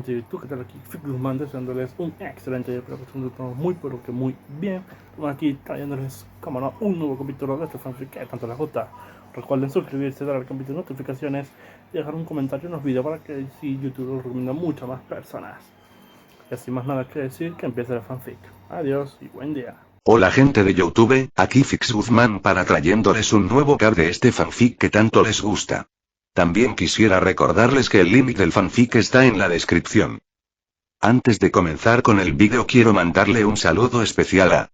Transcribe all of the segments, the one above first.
gente de YouTube, ¿qué tal? Aquí Figman deseándoles un excelente día, espero que estén todo muy pero que muy bien. Bueno, aquí trayéndoles, como no, un nuevo capítulo de este fanfic que tanto les gusta. Recuerden suscribirse, darle al campito de notificaciones y dejar un comentario en los videos para que si YouTube lo recomienda a muchas más personas. Y sin más nada que decir, que empiece el fanfic. Adiós y buen día. Hola gente de YouTube, aquí Fix Guzmán para trayéndoles un nuevo cap de este fanfic que tanto les gusta. También quisiera recordarles que el link del fanfic está en la descripción. Antes de comenzar con el vídeo quiero mandarle un saludo especial a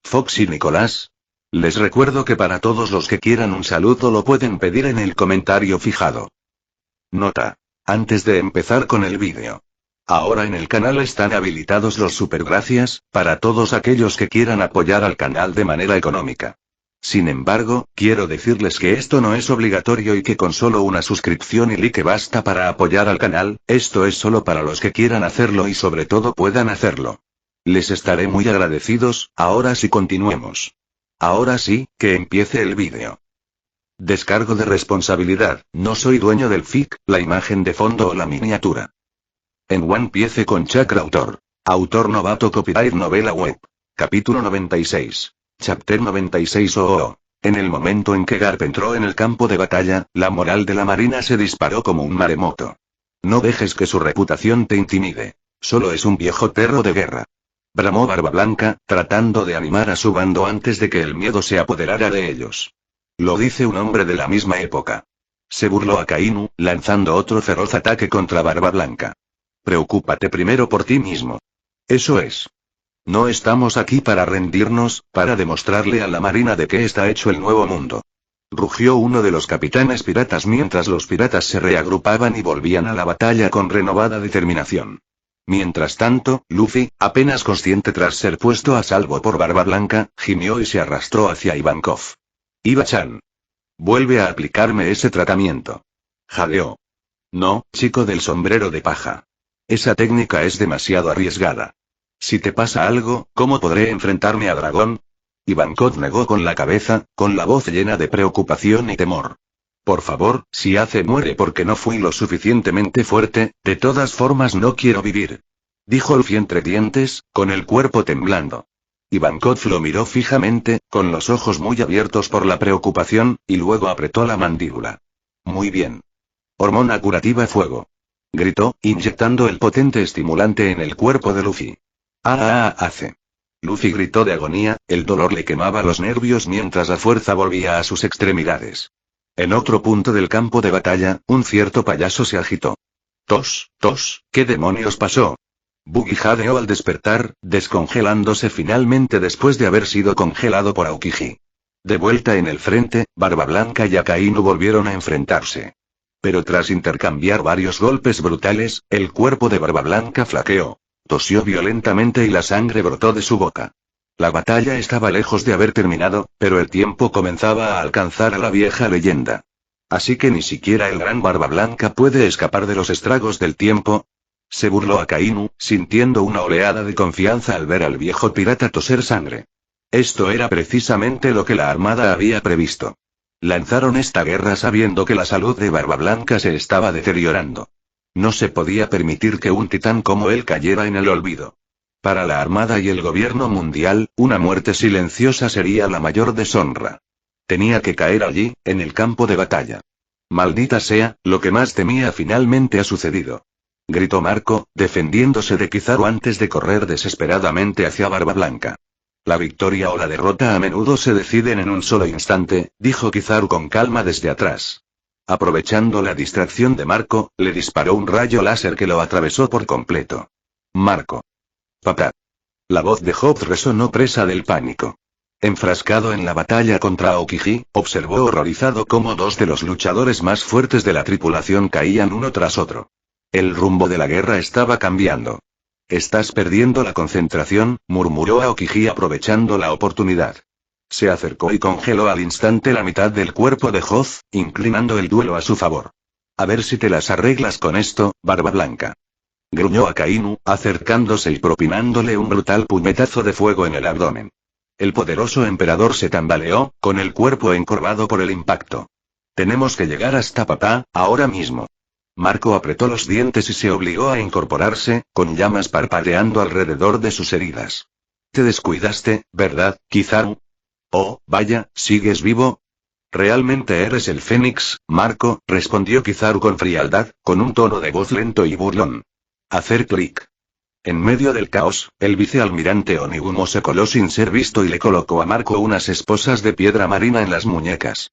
Fox y Nicolás. Les recuerdo que para todos los que quieran un saludo lo pueden pedir en el comentario fijado. Nota. Antes de empezar con el vídeo. Ahora en el canal están habilitados los supergracias, para todos aquellos que quieran apoyar al canal de manera económica. Sin embargo, quiero decirles que esto no es obligatorio y que con solo una suscripción y like basta para apoyar al canal, esto es solo para los que quieran hacerlo y sobre todo puedan hacerlo. Les estaré muy agradecidos, ahora sí continuemos. Ahora sí, que empiece el vídeo. Descargo de responsabilidad, no soy dueño del fic, la imagen de fondo o la miniatura. En One Piece con Chakra Autor. Autor novato copyright novela web. Capítulo 96. Chapter 96 OO. En el momento en que Garp entró en el campo de batalla, la moral de la marina se disparó como un maremoto. No dejes que su reputación te intimide. Solo es un viejo perro de guerra. Bramó Barba Blanca, tratando de animar a su bando antes de que el miedo se apoderara de ellos. Lo dice un hombre de la misma época. Se burló a Kainu, lanzando otro feroz ataque contra Barba Blanca. Preocúpate primero por ti mismo. Eso es. No estamos aquí para rendirnos, para demostrarle a la marina de qué está hecho el nuevo mundo. Rugió uno de los capitanes piratas mientras los piratas se reagrupaban y volvían a la batalla con renovada determinación. Mientras tanto, Luffy, apenas consciente tras ser puesto a salvo por Barba Blanca, gimió y se arrastró hacia Ivankov. Iva-chan. Vuelve a aplicarme ese tratamiento. Jadeó. No, chico del sombrero de paja. Esa técnica es demasiado arriesgada. Si te pasa algo, ¿cómo podré enfrentarme a Dragón? Ivankov negó con la cabeza, con la voz llena de preocupación y temor. Por favor, si Ace muere porque no fui lo suficientemente fuerte, de todas formas no quiero vivir. Dijo Luffy entre dientes, con el cuerpo temblando. Ivankov lo miró fijamente, con los ojos muy abiertos por la preocupación, y luego apretó la mandíbula. Muy bien. Hormona curativa fuego. Gritó, inyectando el potente estimulante en el cuerpo de Luffy. Ace. Luffy gritó de agonía, el dolor le quemaba los nervios mientras la fuerza volvía a sus extremidades. En otro punto del campo de batalla, un cierto payaso se agitó. Tos, ¿qué demonios pasó? Buggy jadeó al despertar, descongelándose finalmente después de haber sido congelado por Aokiji. De vuelta en el frente, Barba Blanca y Akainu volvieron a enfrentarse. Pero tras intercambiar varios golpes brutales, el cuerpo de Barba Blanca flaqueó. Tosió violentamente y la sangre brotó de su boca. La batalla estaba lejos de haber terminado, pero el tiempo comenzaba a alcanzar a la vieja leyenda. Así que ni siquiera el gran Barba Blanca puede escapar de los estragos del tiempo. Se burló Akainu, sintiendo una oleada de confianza al ver al viejo pirata toser sangre. Esto era precisamente lo que la armada había previsto. Lanzaron esta guerra sabiendo que la salud de Barba Blanca se estaba deteriorando. No se podía permitir que un titán como él cayera en el olvido. Para la Armada y el gobierno mundial, una muerte silenciosa sería la mayor deshonra. Tenía que caer allí, en el campo de batalla. Maldita sea, lo que más temía finalmente ha sucedido. Gritó Marco, defendiéndose de Kizaru antes de correr desesperadamente hacia Barba Blanca. La victoria o la derrota a menudo se deciden en un solo instante, dijo Kizaru con calma desde atrás. Aprovechando la distracción de Marco, le disparó un rayo láser que lo atravesó por completo. Marco. Papá. La voz de Hobbs resonó presa del pánico. Enfrascado en la batalla contra Aokiji, observó horrorizado cómo dos de los luchadores más fuertes de la tripulación caían uno tras otro. El rumbo de la guerra estaba cambiando. Estás perdiendo la concentración, murmuró Aokiji aprovechando la oportunidad. Se acercó y congeló al instante la mitad del cuerpo de Hoth, inclinando el duelo a su favor. A ver si te las arreglas con esto, Barba Blanca. Gruñó Akainu, acercándose y propinándole un brutal puñetazo de fuego en el abdomen. El poderoso emperador se tambaleó, con el cuerpo encorvado por el impacto. Tenemos que llegar hasta papá, ahora mismo. Marco apretó los dientes y se obligó a incorporarse, con llamas parpadeando alrededor de sus heridas. Te descuidaste, ¿verdad, Kizaru? Oh, vaya, ¿sigues vivo? ¿Realmente eres el Fénix, Marco?, respondió Kizaru con frialdad, con un tono de voz lento y burlón. Hacer clic. En medio del caos, el vicealmirante Onigumo se coló sin ser visto y le colocó a Marco unas esposas de piedra marina en las muñecas.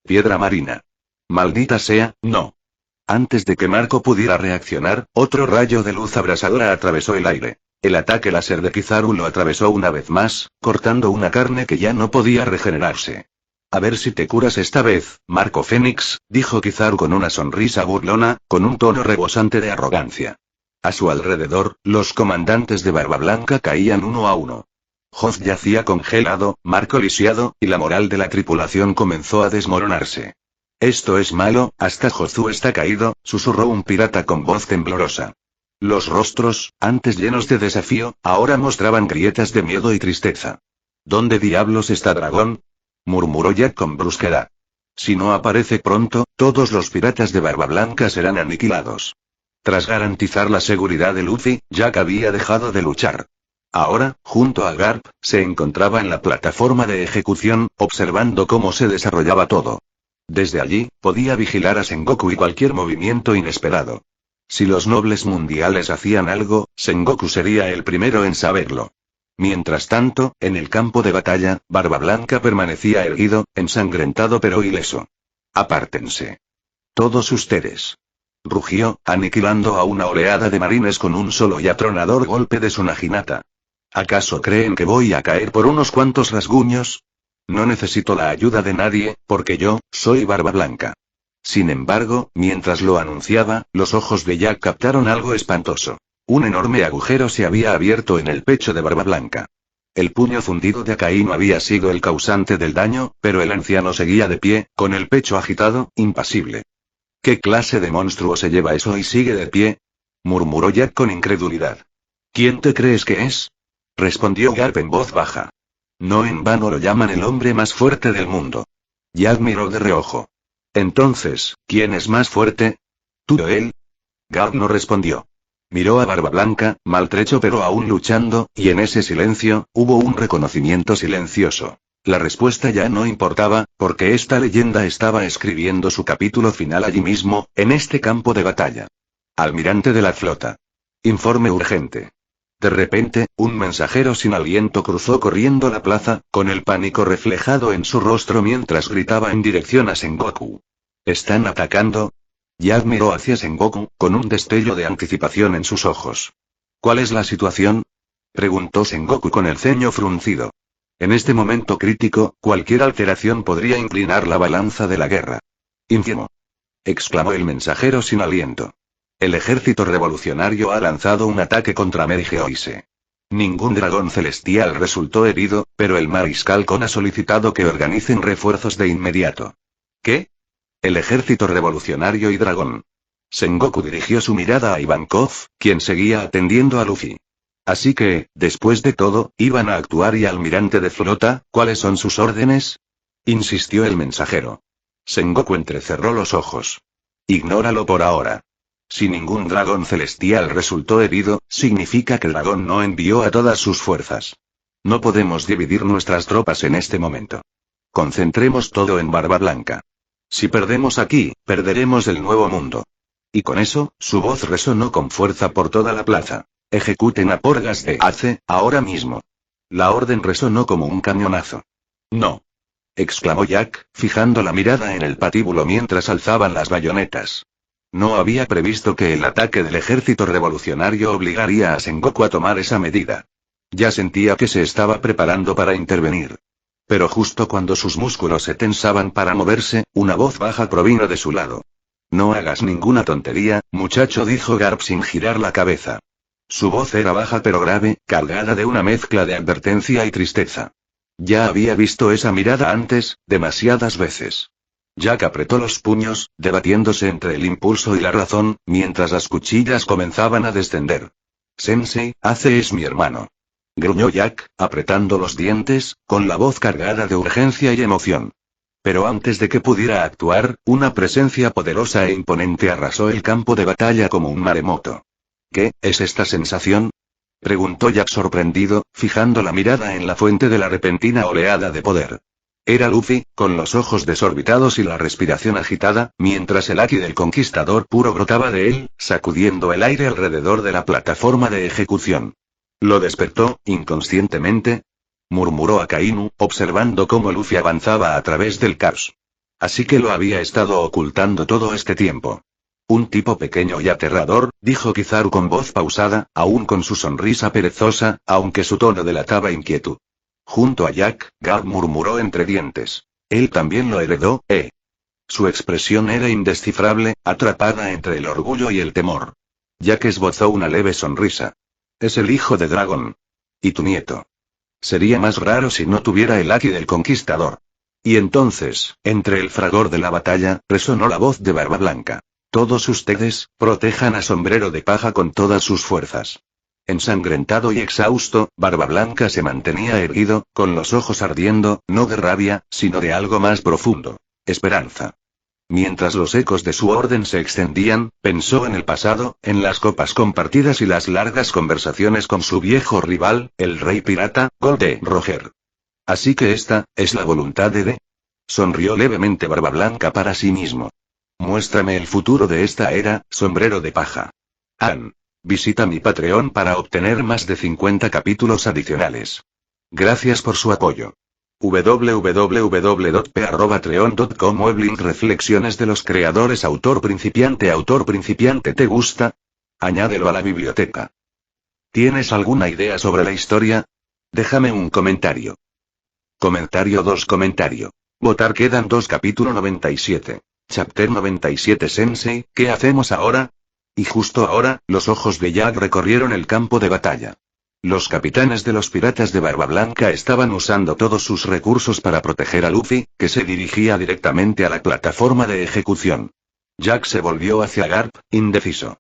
Piedra marina. Maldita sea, no. Antes de que Marco pudiera reaccionar, otro rayo de luz abrasadora atravesó el aire. El ataque láser de Kizaru lo atravesó una vez más, cortando una carne que ya no podía regenerarse. A ver si te curas esta vez, Marco Fénix, dijo Kizaru con una sonrisa burlona, con un tono rebosante de arrogancia. A su alrededor, los comandantes de Barba Blanca caían uno a uno. Hoth yacía congelado, Marco lisiado, y la moral de la tripulación comenzó a desmoronarse. Esto es malo, hasta Jozu está caído, susurró un pirata con voz temblorosa. Los rostros, antes llenos de desafío, ahora mostraban grietas de miedo y tristeza. ¿Dónde diablos está Dragón?, murmuró Jack con brusquedad. Si no aparece pronto, todos los piratas de Barba Blanca serán aniquilados. Tras garantizar la seguridad de Luffy, Jack había dejado de luchar. Ahora, junto a Garp, se encontraba en la plataforma de ejecución, observando cómo se desarrollaba todo. Desde allí, podía vigilar a Sengoku y cualquier movimiento inesperado. Si los nobles mundiales hacían algo, Sengoku sería el primero en saberlo. Mientras tanto, en el campo de batalla, Barba Blanca permanecía erguido, ensangrentado pero ileso. Apártense. Todos ustedes. Rugió, aniquilando a una oleada de marines con un solo y atronador golpe de su naginata. ¿Acaso creen que voy a caer por unos cuantos rasguños? No necesito la ayuda de nadie, porque yo, soy Barba Blanca. Sin embargo, mientras lo anunciaba, los ojos de Jack captaron algo espantoso. Un enorme agujero se había abierto en el pecho de Barba Blanca. El puño fundido de Akainu había sido el causante del daño, pero el anciano seguía de pie, con el pecho agitado, impasible. ¿Qué clase de monstruo se lleva eso y sigue de pie?, murmuró Jack con incredulidad. ¿Quién te crees que es?, respondió Garp en voz baja. No en vano lo llaman el hombre más fuerte del mundo. Jack miró de reojo. Entonces, ¿quién es más fuerte? ¿Tú o él? Garp no respondió. Miró a Barba Blanca, maltrecho pero aún luchando, y en ese silencio, hubo un reconocimiento silencioso. La respuesta ya no importaba, porque esta leyenda estaba escribiendo su capítulo final allí mismo, en este campo de batalla. Almirante de la flota. Informe urgente. De repente, un mensajero sin aliento cruzó corriendo la plaza, con el pánico reflejado en su rostro mientras gritaba en dirección a Sengoku. ¿Están atacando? Jack miró hacia Sengoku, con un destello de anticipación en sus ojos. ¿Cuál es la situación?, preguntó Sengoku con el ceño fruncido. En este momento crítico, cualquier alteración podría inclinar la balanza de la guerra. Infiemo, exclamó el mensajero sin aliento. El ejército revolucionario ha lanzado un ataque contra Meirgeoise. Ningún dragón celestial resultó herido, pero el mariscal Kon ha solicitado que organicen refuerzos de inmediato. ¿Qué? El ejército revolucionario y dragón. Sengoku dirigió su mirada a Ivankov, quien seguía atendiendo a Luffy. Así que, después de todo, iban a actuar y almirante de flota, ¿cuáles son sus órdenes?, insistió el mensajero. Sengoku entrecerró los ojos. Ignóralo por ahora. Si ningún dragón celestial resultó herido, significa que el dragón no envió a todas sus fuerzas. No podemos dividir nuestras tropas en este momento. Concentremos todo en Barba Blanca. Si perdemos aquí, perderemos el nuevo mundo. Y con eso, su voz resonó con fuerza por toda la plaza. Ejecuten a Porgas de Ace, ahora mismo. La orden resonó como un cañonazo. No, exclamó Jack, fijando la mirada en el patíbulo mientras alzaban las bayonetas. No había previsto que el ataque del ejército revolucionario obligaría a Sengoku a tomar esa medida. Ya sentía que se estaba preparando para intervenir. Pero justo cuando sus músculos se tensaban para moverse, una voz baja provino de su lado. No hagas ninguna tontería, muchacho, dijo Garp sin girar la cabeza. Su voz era baja pero grave, cargada de una mezcla de advertencia y tristeza. Ya había visto esa mirada antes, demasiadas veces. Jack apretó los puños, debatiéndose entre el impulso y la razón, mientras las cuchillas comenzaban a descender. Sensei, Ace es mi hermano. Gruñó Jack, apretando los dientes, con la voz cargada de urgencia y emoción. Pero antes de que pudiera actuar, una presencia poderosa e imponente arrasó el campo de batalla como un maremoto. ¿Qué es esta sensación?, preguntó Jack sorprendido, fijando la mirada en la fuente de la repentina oleada de poder. Era Luffy, con los ojos desorbitados y la respiración agitada, mientras el haki del conquistador puro brotaba de él, sacudiendo el aire alrededor de la plataforma de ejecución. ¿Lo despertó, inconscientemente?, murmuró Akainu, observando cómo Luffy avanzaba a través del caos. Así que lo había estado ocultando todo este tiempo. Un tipo pequeño y aterrador, dijo Kizaru con voz pausada, aún con su sonrisa perezosa, aunque su tono delataba inquietud. Junto a Jack, Garp murmuró entre dientes. Él también lo heredó, ¿eh? Su expresión era indescifrable, atrapada entre el orgullo y el temor. Jack esbozó una leve sonrisa. Es el hijo de Dragon. Y tu nieto. Sería más raro si no tuviera el haki del conquistador. Y entonces, entre el fragor de la batalla, resonó la voz de Barba Blanca. Todos ustedes, protejan a Sombrero de Paja con todas sus fuerzas. Ensangrentado y exhausto, Barba Blanca se mantenía erguido, con los ojos ardiendo, no de rabia, sino de algo más profundo. Esperanza. Mientras los ecos de su orden se extendían, pensó en el pasado, en las copas compartidas y las largas conversaciones con su viejo rival, el rey pirata, Gold Roger. Así que esta, es la voluntad de D. Sonrió levemente Barba Blanca para sí mismo. Muéstrame el futuro de esta era, Sombrero de Paja. Visita mi Patreon para obtener más de 50 capítulos adicionales. Gracias por su apoyo. www.p@patreon.com Weblink Reflexiones de los creadores Autor principiante ¿te gusta? Añádelo a la biblioteca. ¿Tienes alguna idea sobre la historia? Déjame un comentario. Comentario 2 Votar quedan 2 capítulo 97. Chapter 97 Sensei, ¿qué hacemos ahora? Y justo ahora, los ojos de Jack recorrieron el campo de batalla. Los capitanes de los piratas de Barba Blanca estaban usando todos sus recursos para proteger a Luffy, que se dirigía directamente a la plataforma de ejecución. Jack se volvió hacia Garp, indeciso.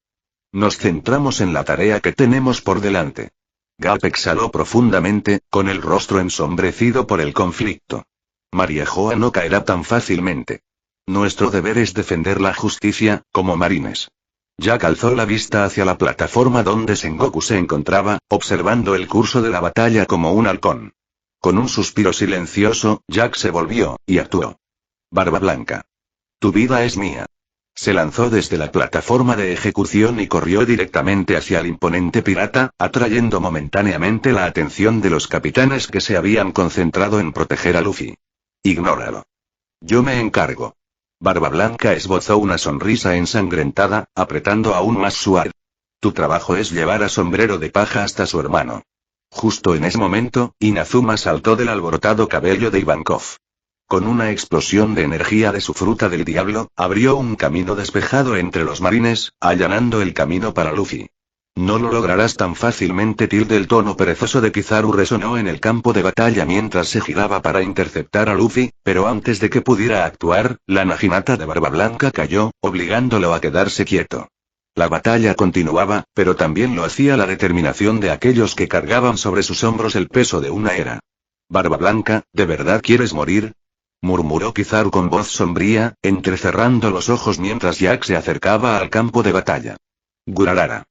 Nos centramos en la tarea que tenemos por delante. Garp exhaló profundamente, con el rostro ensombrecido por el conflicto. Mariejoa no caerá tan fácilmente. Nuestro deber es defender la justicia, como marines. Jack alzó la vista hacia la plataforma donde Sengoku se encontraba, observando el curso de la batalla como un halcón. Con un suspiro silencioso, Jack se volvió, y actuó. Barba Blanca. Tu vida es mía. Se lanzó desde la plataforma de ejecución y corrió directamente hacia el imponente pirata, atrayendo momentáneamente la atención de los capitanes que se habían concentrado en proteger a Luffy. Ignóralo. Yo me encargo. Barba Blanca esbozó una sonrisa ensangrentada, apretando aún más su ar. Tu trabajo es llevar a Sombrero de Paja hasta su hermano. Justo en ese momento, Inazuma saltó del alborotado cabello de Ivankov. Con una explosión de energía de su fruta del diablo, abrió un camino despejado entre los marines, allanando el camino para Luffy. No lo lograrás tan fácilmente. El tono perezoso de Kizaru resonó en el campo de batalla mientras se giraba para interceptar a Luffy, pero antes de que pudiera actuar, la naginata de Barba Blanca cayó, obligándolo a quedarse quieto. La batalla continuaba, pero también lo hacía la determinación de aquellos que cargaban sobre sus hombros el peso de una era. Barba Blanca, ¿de verdad quieres morir?, murmuró Kizaru con voz sombría, entrecerrando los ojos mientras Jack se acercaba al campo de batalla. Gurarara.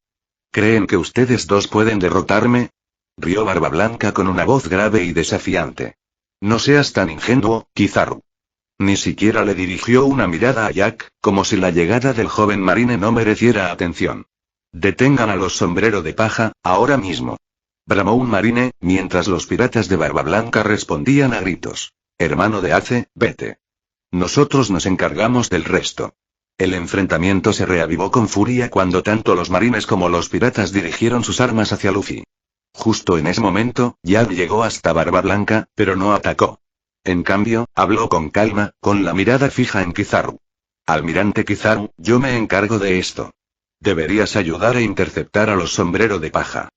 ¿Creen que ustedes dos pueden derrotarme?, rió Barba Blanca con una voz grave y desafiante. No seas tan ingenuo, Kizaru. Ni siquiera le dirigió una mirada a Jack, como si la llegada del joven marine no mereciera atención. Detengan a los Sombrero de Paja, ahora mismo. Bramó un marine, mientras los piratas de Barba Blanca respondían a gritos. Hermano de Ace, vete. Nosotros nos encargamos del resto. El enfrentamiento se reavivó con furia cuando tanto los marines como los piratas dirigieron sus armas hacia Luffy. Justo en ese momento, Jack llegó hasta Barba Blanca, pero no atacó. En cambio, habló con calma, con la mirada fija en Kizaru. Almirante Kizaru, yo me encargo de esto. Deberías ayudar a interceptar a los Sombrero de Paja.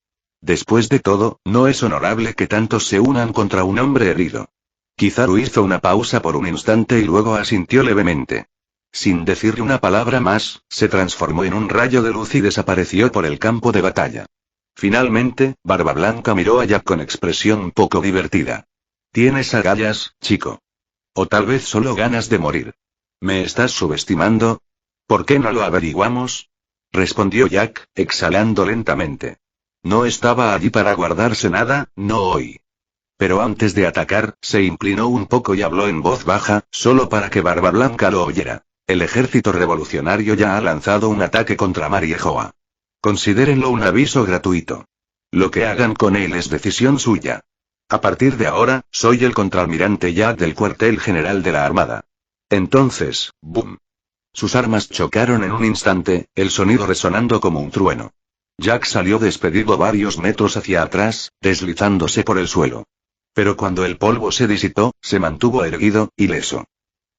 Después de todo, no es honorable que tantos se unan contra un hombre herido. Kizaru hizo una pausa por un instante y luego asintió levemente. Sin decirle una palabra más, se transformó en un rayo de luz y desapareció por el campo de batalla. Finalmente, Barba Blanca miró a Jack con expresión poco divertida. ¿Tienes agallas, chico? O tal vez solo ganas de morir. ¿Me estás subestimando? ¿Por qué no lo averiguamos? Respondió Jack, exhalando lentamente. No estaba allí para guardarse nada, no hoy. Pero antes de atacar, se inclinó un poco y habló en voz baja, solo para que Barba Blanca lo oyera. El ejército revolucionario ya ha lanzado un ataque contra Mariejoa. Considérenlo un aviso gratuito. Lo que hagan con él es decisión suya. A partir de ahora, soy el contraalmirante Jack del cuartel general de la Armada. Entonces, ¡boom! Sus armas chocaron en un instante, el sonido resonando como un trueno. Jack salió despedido varios metros hacia atrás, deslizándose por el suelo. Pero cuando el polvo se disipó, se mantuvo erguido, ileso.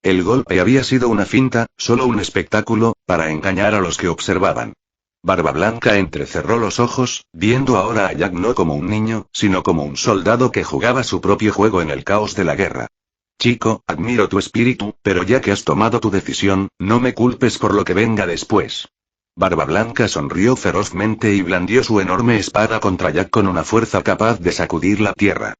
El golpe había sido una finta, solo un espectáculo, para engañar a los que observaban. Barba Blanca entrecerró los ojos, viendo ahora a Jack no como un niño, sino como un soldado que jugaba su propio juego en el caos de la guerra. Chico, admiro tu espíritu, pero ya que has tomado tu decisión, no me culpes por lo que venga después. Barba Blanca sonrió ferozmente y blandió su enorme espada contra Jack con una fuerza capaz de sacudir la tierra.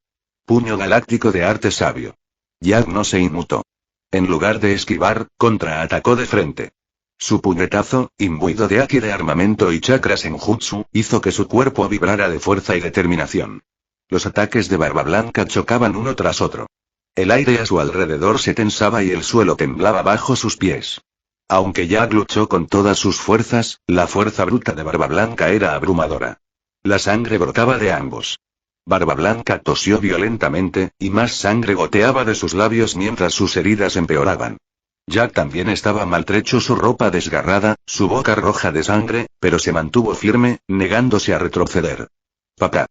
Puño galáctico de arte sabio. Jack no se inmutó. En lugar de esquivar, contraatacó de frente. Su puñetazo, imbuido de haki de armamento y chakras en jutsu, hizo que su cuerpo vibrara de fuerza y determinación. Los ataques de Barba Blanca chocaban uno tras otro. El aire a su alrededor se tensaba y el suelo temblaba bajo sus pies. Aunque Jack luchó con todas sus fuerzas, la fuerza bruta de Barba Blanca era abrumadora. La sangre brotaba de ambos. Barba Blanca tosió violentamente, y más sangre goteaba de sus labios mientras sus heridas empeoraban. Jack también estaba maltrecho, su ropa desgarrada, su boca roja de sangre, pero se mantuvo firme, negándose a retroceder. ¡Papá!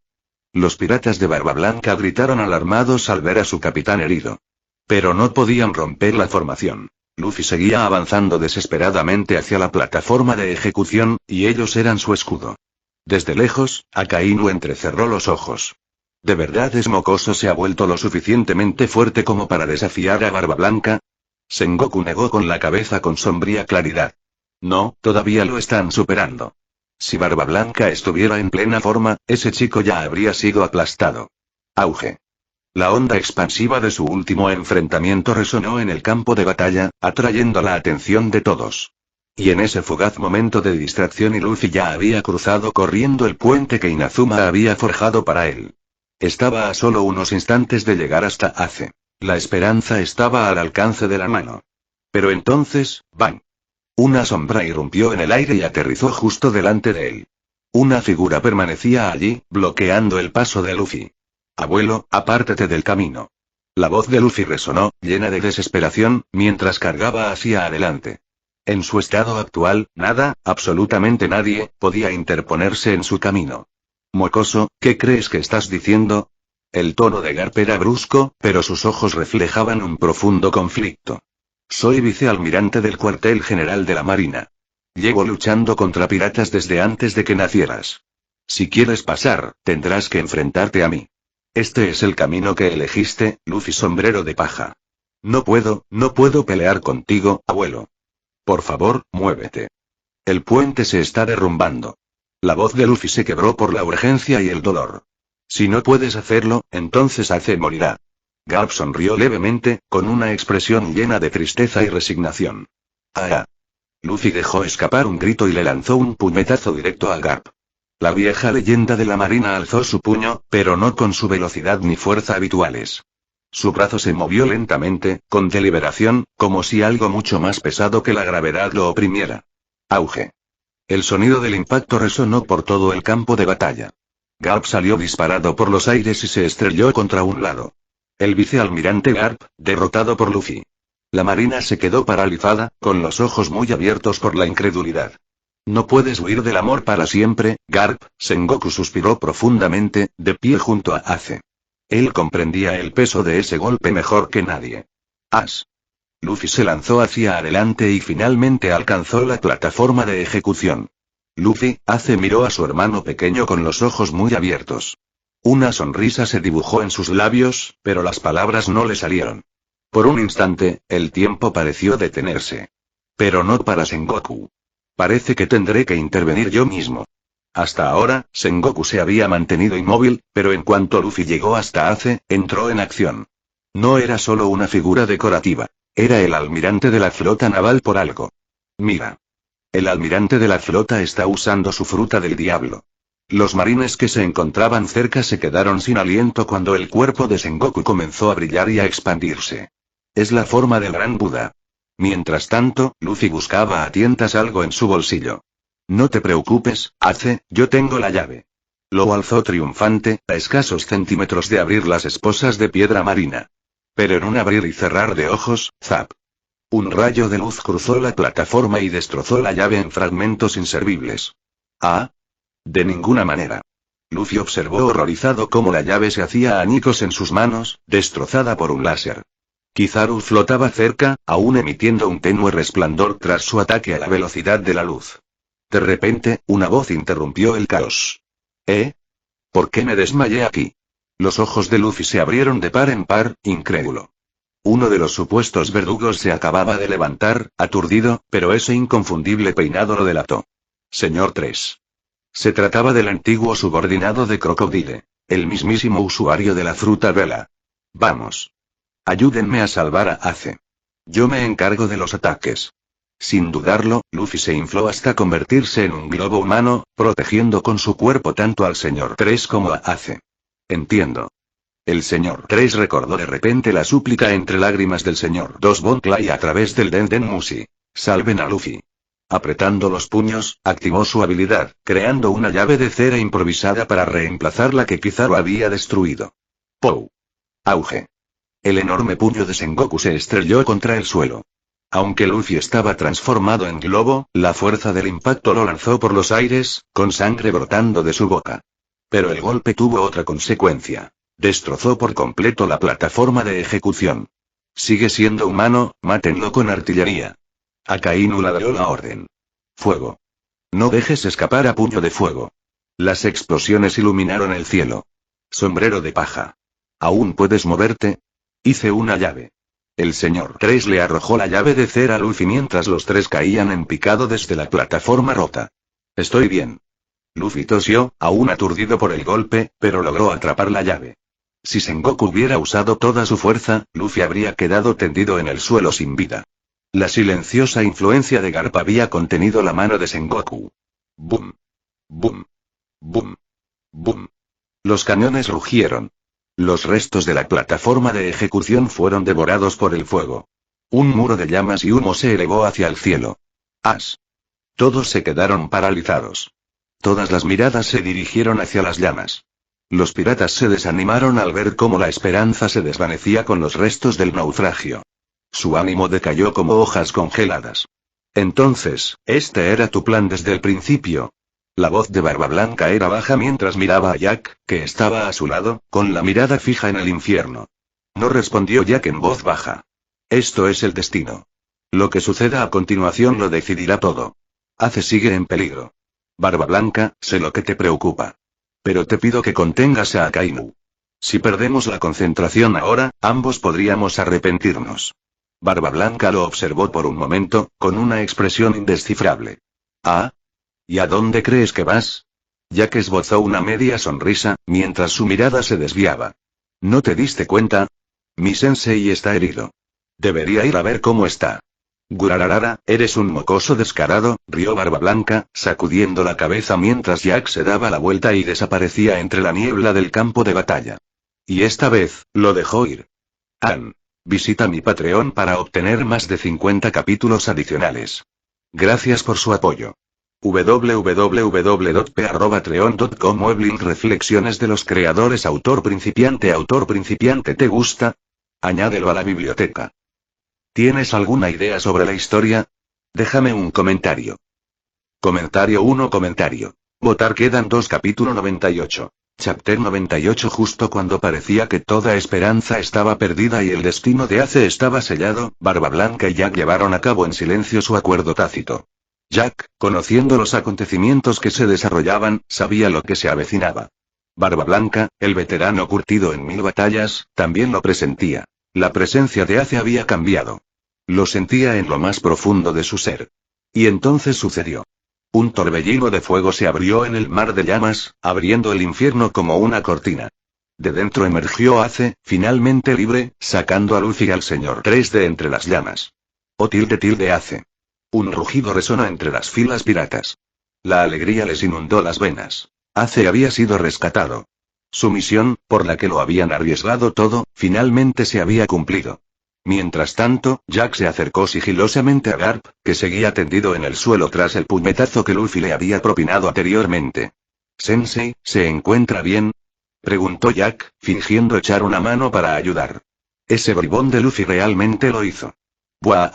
Los piratas de Barba Blanca gritaron alarmados al ver a su capitán herido. Pero no podían romper la formación. Luffy seguía avanzando desesperadamente hacia la plataforma de ejecución, y ellos eran su escudo. Desde lejos, Akainu entrecerró los ojos. ¿De verdad Mocoso se ha vuelto lo suficientemente fuerte como para desafiar a Barba Blanca? Sengoku negó con la cabeza con sombría claridad. No, todavía lo están superando. Si Barba Blanca estuviera en plena forma, ese chico ya habría sido aplastado. Auge. La onda expansiva de su último enfrentamiento resonó en el campo de batalla, atrayendo la atención de todos. Y en ese fugaz momento de distracción Luffy ya había cruzado corriendo el puente que Inazuma había forjado para él. Estaba a solo unos instantes de llegar hasta Ace. La esperanza estaba al alcance de la mano. Pero entonces, ¡bang! Una sombra irrumpió en el aire y aterrizó justo delante de él. Una figura permanecía allí, bloqueando el paso de Luffy. Abuelo, apártate del camino. La voz de Luffy resonó, llena de desesperación, mientras cargaba hacia adelante. En su estado actual, nada, absolutamente nadie, podía interponerse en su camino. Mocoso, ¿qué crees que estás diciendo? El tono de Garp era brusco, pero sus ojos reflejaban un profundo conflicto. Soy vicealmirante del cuartel general de la Marina. Llevo luchando contra piratas desde antes de que nacieras. Si quieres pasar, tendrás que enfrentarte a mí. Este es el camino que elegiste, Luffy sombrero de paja. No puedo pelear contigo, abuelo. Por favor, muévete. El puente se está derrumbando. La voz de Luffy se quebró por la urgencia y el dolor. Si no puedes hacerlo, entonces Ace morirá. Garp sonrió levemente, con una expresión llena de tristeza y resignación. ¡Ah! Luffy dejó escapar un grito y le lanzó un puñetazo directo a Garp. La vieja leyenda de la marina alzó su puño, pero no con su velocidad ni fuerza habituales. Su brazo se movió lentamente, con deliberación, como si algo mucho más pesado que la gravedad lo oprimiera. Auge. El sonido del impacto resonó por todo el campo de batalla. Garp salió disparado por los aires y se estrelló contra un lado. El vicealmirante Garp, derrotado por Luffy. La marina se quedó paralizada, con los ojos muy abiertos por la incredulidad. No puedes huir del amor para siempre, Garp. Sengoku suspiró profundamente, de pie junto a Ace. Él comprendía el peso de ese golpe mejor que nadie. ¡As! Luffy se lanzó hacia adelante y finalmente alcanzó la plataforma de ejecución. Luffy, Ace miró a su hermano pequeño con los ojos muy abiertos. Una sonrisa se dibujó en sus labios, pero las palabras no le salieron. Por un instante, el tiempo pareció detenerse. Pero no para Sengoku. Parece que tendré que intervenir yo mismo. Hasta ahora, Sengoku se había mantenido inmóvil, pero en cuanto Luffy llegó hasta Ace, entró en acción. No era solo una figura decorativa. Era el almirante de la flota naval por algo. Mira. El almirante de la flota está usando su fruta del diablo. Los marines que se encontraban cerca se quedaron sin aliento cuando el cuerpo de Sengoku comenzó a brillar y a expandirse. Es la forma del gran Buda. Mientras tanto, Luffy buscaba a tientas algo en su bolsillo. No te preocupes, Ace, yo tengo la llave. Lo alzó triunfante, a escasos centímetros de abrir las esposas de piedra marina. Pero en un abrir y cerrar de ojos, ¡zap! Un rayo de luz cruzó la plataforma y destrozó la llave en fragmentos inservibles. ¿Ah? De ninguna manera. Luffy observó horrorizado cómo la llave se hacía añicos en sus manos, destrozada por un láser. Kizaru flotaba cerca, aún emitiendo un tenue resplandor tras su ataque a la velocidad de la luz. De repente, una voz interrumpió el caos. ¿Por qué me desmayé aquí? Los ojos de Luffy se abrieron de par en par, incrédulo. Uno de los supuestos verdugos se acababa de levantar, aturdido, pero ese inconfundible peinado lo delató. Señor 3. Se trataba del antiguo subordinado de Crocodile, el mismísimo usuario de la fruta vela. Vamos. Ayúdenme a salvar a Ace. Yo me encargo de los ataques. Sin dudarlo, Luffy se infló hasta convertirse en un globo humano, protegiendo con su cuerpo tanto al señor 3 como a Ace. Entiendo. El señor 3 recordó de repente la súplica entre lágrimas del señor 2 Bon Clay a través del Den Mushi. Salven a Luffy. Apretando los puños, activó su habilidad, creando una llave de cera improvisada para reemplazar la que Kizaru había destruido. ¡Pou! Auge. El enorme puño de Sengoku se estrelló contra el suelo. Aunque Luffy estaba transformado en globo, la fuerza del impacto lo lanzó por los aires, con sangre brotando de su boca. Pero el golpe tuvo otra consecuencia. Destrozó por completo la plataforma de ejecución. Sigue siendo humano, mátenlo con artillería. Akainu ladró la orden. Fuego. No dejes escapar a puño de fuego. Las explosiones iluminaron el cielo. Sombrero de paja. ¿Aún puedes moverte? Hice una llave. El señor 3 le arrojó la llave de cera a Luffy mientras los tres caían en picado desde la plataforma rota. Estoy bien. Luffy tosió, aún aturdido por el golpe, pero logró atrapar la llave. Si Sengoku hubiera usado toda su fuerza, Luffy habría quedado tendido en el suelo sin vida. La silenciosa influencia de Garp había contenido la mano de Sengoku. ¡Bum! ¡Bum! ¡Bum! ¡Bum! Los cañones rugieron. Los restos de la plataforma de ejecución fueron devorados por el fuego. Un muro de llamas y humo se elevó hacia el cielo. ¡As! Todos se quedaron paralizados. Todas las miradas se dirigieron hacia las llamas. Los piratas se desanimaron al ver cómo la esperanza se desvanecía con los restos del naufragio. Su ánimo decayó como hojas congeladas. Entonces, ¿este era tu plan desde el principio? La voz de Barba Blanca era baja mientras miraba a Jack, que estaba a su lado, con la mirada fija en el infierno. No respondió Jack en voz baja. Esto es el destino. Lo que suceda a continuación lo decidirá todo. Ace sigue en peligro. Barba Blanca, sé lo que te preocupa. Pero te pido que contengas a Akainu. Si perdemos la concentración ahora, ambos podríamos arrepentirnos. Barba Blanca lo observó por un momento, con una expresión indescifrable. ¿Ah? ¿Y a dónde crees que vas? Jack esbozó una media sonrisa, mientras su mirada se desviaba. ¿No te diste cuenta? Mi sensei está herido. Debería ir a ver cómo está. Gurararara, eres un mocoso descarado, rió Barba Blanca, sacudiendo la cabeza mientras Jack se daba la vuelta y desaparecía entre la niebla del campo de batalla. Y esta vez, lo dejó ir. Visita mi Patreon para obtener más de 50 capítulos adicionales. Gracias por su apoyo. www.p@patreon.com Weblink Reflexiones de los creadores Autor principiante ¿te gusta? Añádelo a la biblioteca. ¿Tienes alguna idea sobre la historia? Déjame un comentario. Comentario 1. Votar quedan 2. Capítulo 98. Chapter 98. Justo cuando parecía que toda esperanza estaba perdida y el destino de Ace estaba sellado, Barba Blanca y Jack llevaron a cabo en silencio su acuerdo tácito. Jack, conociendo los acontecimientos que se desarrollaban, sabía lo que se avecinaba. Barba Blanca, el veterano curtido en 1000 batallas, también lo presentía. La presencia de Ace había cambiado. Lo sentía en lo más profundo de su ser. Y entonces sucedió. Un torbellino de fuego se abrió en el mar de llamas, abriendo el infierno como una cortina. De dentro emergió Ace, finalmente libre, sacando a Luffy y al señor 3 de entre las llamas. Oh tilde Ace. Un rugido resonó entre las filas piratas. La alegría les inundó las venas. Ace había sido rescatado. Su misión, por la que lo habían arriesgado todo, finalmente se había cumplido. Mientras tanto, Jack se acercó sigilosamente a Garp, que seguía tendido en el suelo tras el puñetazo que Luffy le había propinado anteriormente. «Sensei, ¿se encuentra bien?», preguntó Jack, fingiendo echar una mano para ayudar. Ese bribón de Luffy realmente lo hizo. «Buah».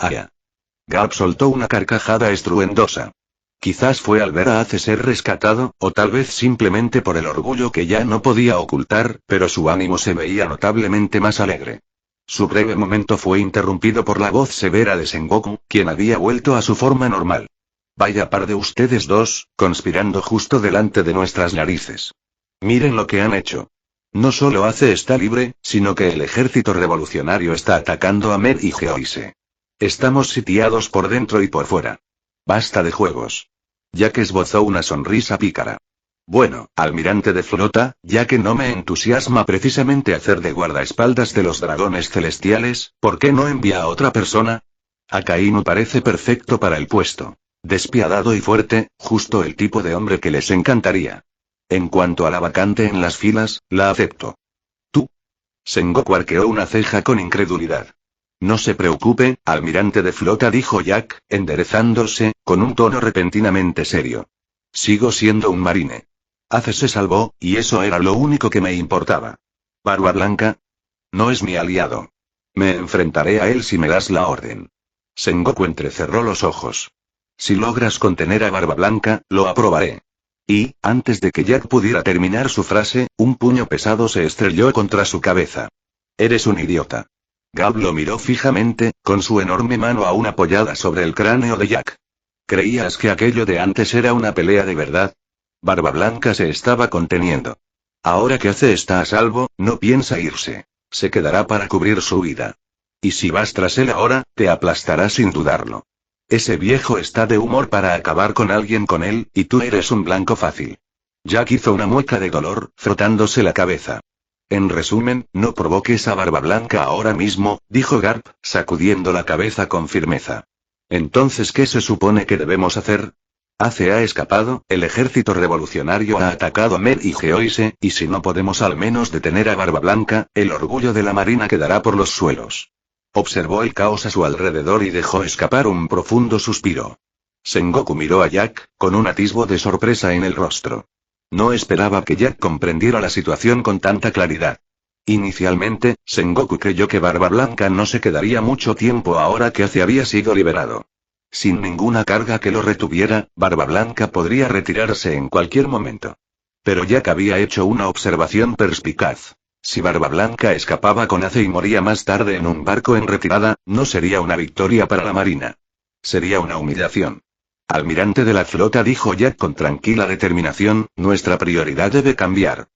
Garp soltó una carcajada estruendosa. Quizás fue al ver a Ace ser rescatado, o tal vez simplemente por el orgullo que ya no podía ocultar, pero su ánimo se veía notablemente más alegre. Su breve momento fue interrumpido por la voz severa de Sengoku, quien había vuelto a su forma normal. «Vaya par de ustedes dos, conspirando justo delante de nuestras narices. Miren lo que han hecho. No solo Ace está libre, sino que el ejército revolucionario está atacando a Mer y Geoise. Estamos sitiados por dentro y por fuera. Basta de juegos». Jack esbozó una sonrisa pícara. «Bueno, almirante de flota, ya que no me entusiasma precisamente hacer de guardaespaldas de los dragones celestiales, ¿por qué no envía a otra persona? Akainu parece perfecto para el puesto. Despiadado y fuerte, justo el tipo de hombre que les encantaría. En cuanto a la vacante en las filas, la acepto». «¿Tú?». Sengoku arqueó una ceja con incredulidad. «No se preocupe, almirante de flota», dijo Jack, enderezándose, con un tono repentinamente serio. «Sigo siendo un marine. Ace se salvó, y eso era lo único que me importaba. Barba Blanca. No es mi aliado. Me enfrentaré a él si me das la orden». Sengoku entrecerró los ojos. «Si logras contener a Barba Blanca, lo aprobaré». Y, antes de que Jack pudiera terminar su frase, un puño pesado se estrelló contra su cabeza. «Eres un idiota». Garp lo miró fijamente, con su enorme mano aún apoyada sobre el cráneo de Jack. «¿Creías que aquello de antes era una pelea de verdad?». Barba Blanca se estaba conteniendo. «Ahora que Ace está a salvo, no piensa irse. Se quedará para cubrir su huida. Y si vas tras él ahora, te aplastará sin dudarlo. Ese viejo está de humor para acabar con alguien con él, y tú eres un blanco fácil». Jack hizo una mueca de dolor, frotándose la cabeza. «En resumen, no provoques a Barba Blanca ahora mismo», dijo Garp, sacudiendo la cabeza con firmeza. «Entonces, ¿qué se supone que debemos hacer? Ace ha escapado, el ejército revolucionario ha atacado a Mer y Geoise, y si no podemos al menos detener a Barba Blanca, el orgullo de la marina quedará por los suelos». Observó el caos a su alrededor y dejó escapar un profundo suspiro. Sengoku miró a Jack, con un atisbo de sorpresa en el rostro. No esperaba que Jack comprendiera la situación con tanta claridad. Inicialmente, Sengoku creyó que Barba Blanca no se quedaría mucho tiempo ahora que Ace había sido liberado. Sin ninguna carga que lo retuviera, Barba Blanca podría retirarse en cualquier momento. Pero Jack había hecho una observación perspicaz. Si Barba Blanca escapaba con Ace y moría más tarde en un barco en retirada, no sería una victoria para la marina. Sería una humillación. «Almirante de la flota», dijo Jack con tranquila determinación, «nuestra prioridad debe cambiar.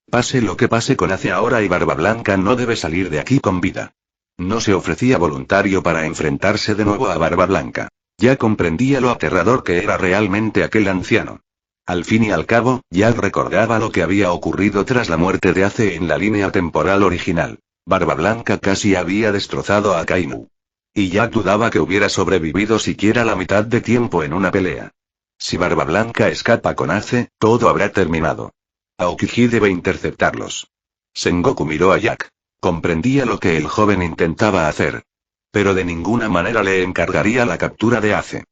Pase lo que pase con Ace ahora y Barba Blanca no debe salir de aquí con vida». No se ofrecía voluntario para enfrentarse de nuevo a Barba Blanca. Ya comprendía lo aterrador que era realmente aquel anciano. Al fin y al cabo, Jack recordaba lo que había ocurrido tras la muerte de Ace en la línea temporal original. Barba Blanca casi había destrozado a Akainu. Y Jack dudaba que hubiera sobrevivido siquiera la mitad de tiempo en una pelea. Si Barba Blanca escapa con Ace, todo habrá terminado. Aokiji debe interceptarlos. Sengoku miró a Jack. Comprendía lo que el joven intentaba hacer. Pero de ninguna manera le encargaría la captura de Ace.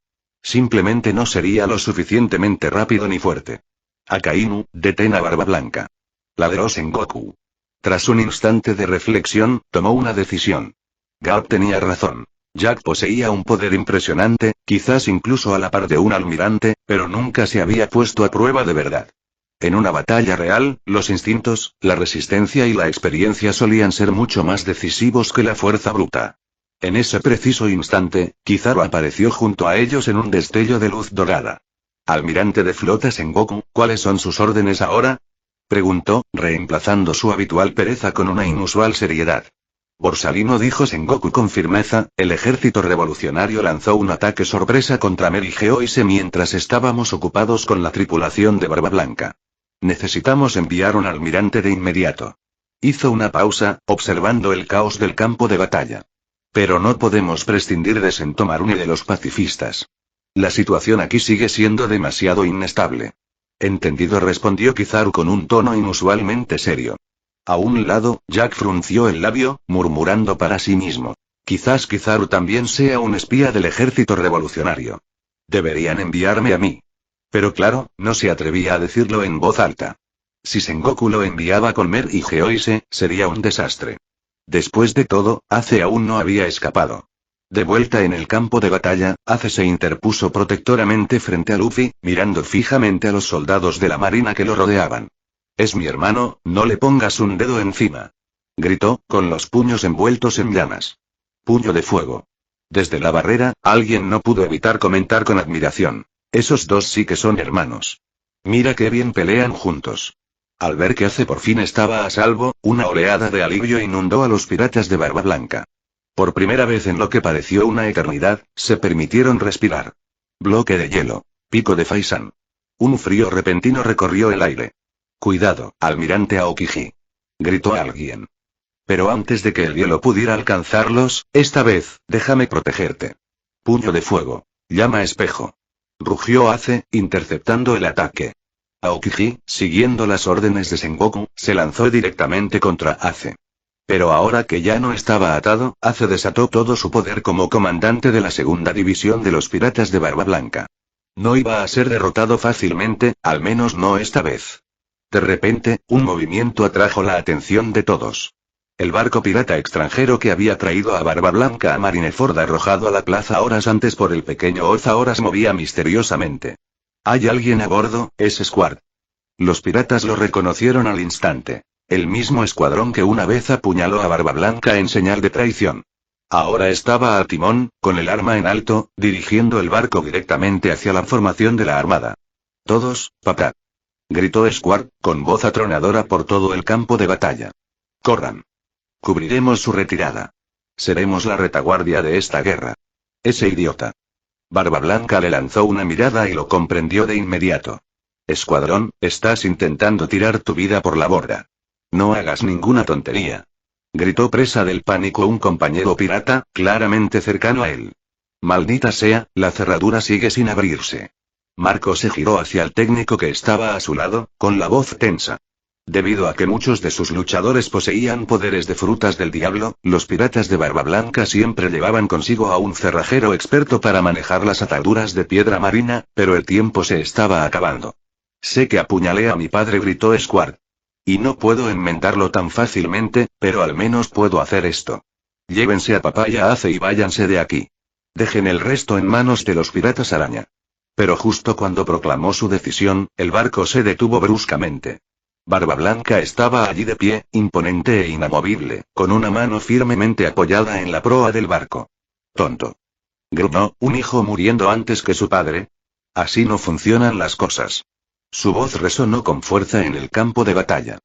Simplemente no sería lo suficientemente rápido ni fuerte. «Akainu, detén a Barba Blanca», ladró Sengoku. Tras un instante de reflexión, tomó una decisión. Garp tenía razón. Jack poseía un poder impresionante, quizás incluso a la par de un almirante, pero nunca se había puesto a prueba de verdad. En una batalla real, los instintos, la resistencia y la experiencia solían ser mucho más decisivos que la fuerza bruta. En ese preciso instante, Kizaru apareció junto a ellos en un destello de luz dorada. «Almirante de flota Sengoku, ¿cuáles son sus órdenes ahora?», preguntó, reemplazando su habitual pereza con una inusual seriedad. «Borsalino», dijo Sengoku con firmeza, «el ejército revolucionario lanzó un ataque sorpresa contra Mer y Geoise mientras estábamos ocupados con la tripulación de Barba Blanca. Necesitamos enviar un almirante de inmediato». Hizo una pausa, observando el caos del campo de batalla. Pero no podemos prescindir de Sentomaru ni de los pacifistas. La situación aquí sigue siendo demasiado inestable. Entendido, respondió Kizaru con un tono inusualmente serio. A un lado, Jack frunció el labio, murmurando para sí mismo. Quizás Kizaru también sea un espía del ejército revolucionario. Deberían enviarme a mí. Pero claro, no se atrevía a decirlo en voz alta. Si Sengoku lo enviaba con Mer y Geoise, sería un desastre. Después de todo, Ace aún no había escapado. De vuelta en el campo de batalla, Ace se interpuso protectoramente frente a Luffy, mirando fijamente a los soldados de la marina que lo rodeaban. «Es mi hermano, no le pongas un dedo encima», gritó, con los puños envueltos en llamas. Puño de fuego. Desde la barrera, alguien no pudo evitar comentar con admiración. «Esos dos sí que son hermanos. Mira qué bien pelean juntos». Al ver que Ace por fin estaba a salvo, una oleada de alivio inundó a los piratas de Barba Blanca. Por primera vez en lo que pareció una eternidad, se permitieron respirar. Bloque de hielo. Pico de Faisan. Un frío repentino recorrió el aire. «Cuidado, almirante Aokiji», gritó alguien. «Pero antes de que el hielo pudiera alcanzarlos, esta vez, déjame protegerte». Puño de fuego. Llama espejo. Rugió Ace, interceptando el ataque. Aokiji, siguiendo las órdenes de Sengoku, se lanzó directamente contra Ace. Pero ahora que ya no estaba atado, Ace desató todo su poder como comandante de la segunda división de los piratas de Barba Blanca. No iba a ser derrotado fácilmente, al menos no esta vez. De repente, un movimiento atrajo la atención de todos. El barco pirata extranjero que había traído a Barba Blanca a Marineford arrojado a la plaza horas antes por el pequeño Oz ahora se movía misteriosamente. «¿Hay alguien a bordo, es Squad?». Los piratas lo reconocieron al instante. El mismo escuadrón que una vez apuñaló a Barba Blanca en señal de traición. Ahora estaba al timón, con el arma en alto, dirigiendo el barco directamente hacia la formación de la armada. «Todos, papá», gritó Squad, con voz atronadora por todo el campo de batalla. «Corran. Cubriremos su retirada. Seremos la retaguardia de esta guerra». «Ese idiota». Barba Blanca le lanzó una mirada y lo comprendió de inmediato. «Escuadrón, estás intentando tirar tu vida por la borda. No hagas ninguna tontería», gritó presa del pánico un compañero pirata, claramente cercano a él. «Maldita sea, la cerradura sigue sin abrirse». Marco se giró hacia el técnico que estaba a su lado, con la voz tensa. Debido a que muchos de sus luchadores poseían poderes de frutas del diablo, los piratas de Barba Blanca siempre llevaban consigo a un cerrajero experto para manejar las ataduras de piedra marina, pero el tiempo se estaba acabando. «Sé que apuñalé a mi padre», gritó Squad. «Y no puedo enmendarlo tan fácilmente, pero al menos puedo hacer esto. Llévense a papá y a Ace y váyanse de aquí. Dejen el resto en manos de los piratas araña». Pero justo cuando proclamó su decisión, el barco se detuvo bruscamente. Barba Blanca estaba allí de pie, imponente e inamovible, con una mano firmemente apoyada en la proa del barco. «Tonto», gruñó, «¿un hijo muriendo antes que su padre? Así no funcionan las cosas». Su voz resonó con fuerza en el campo de batalla.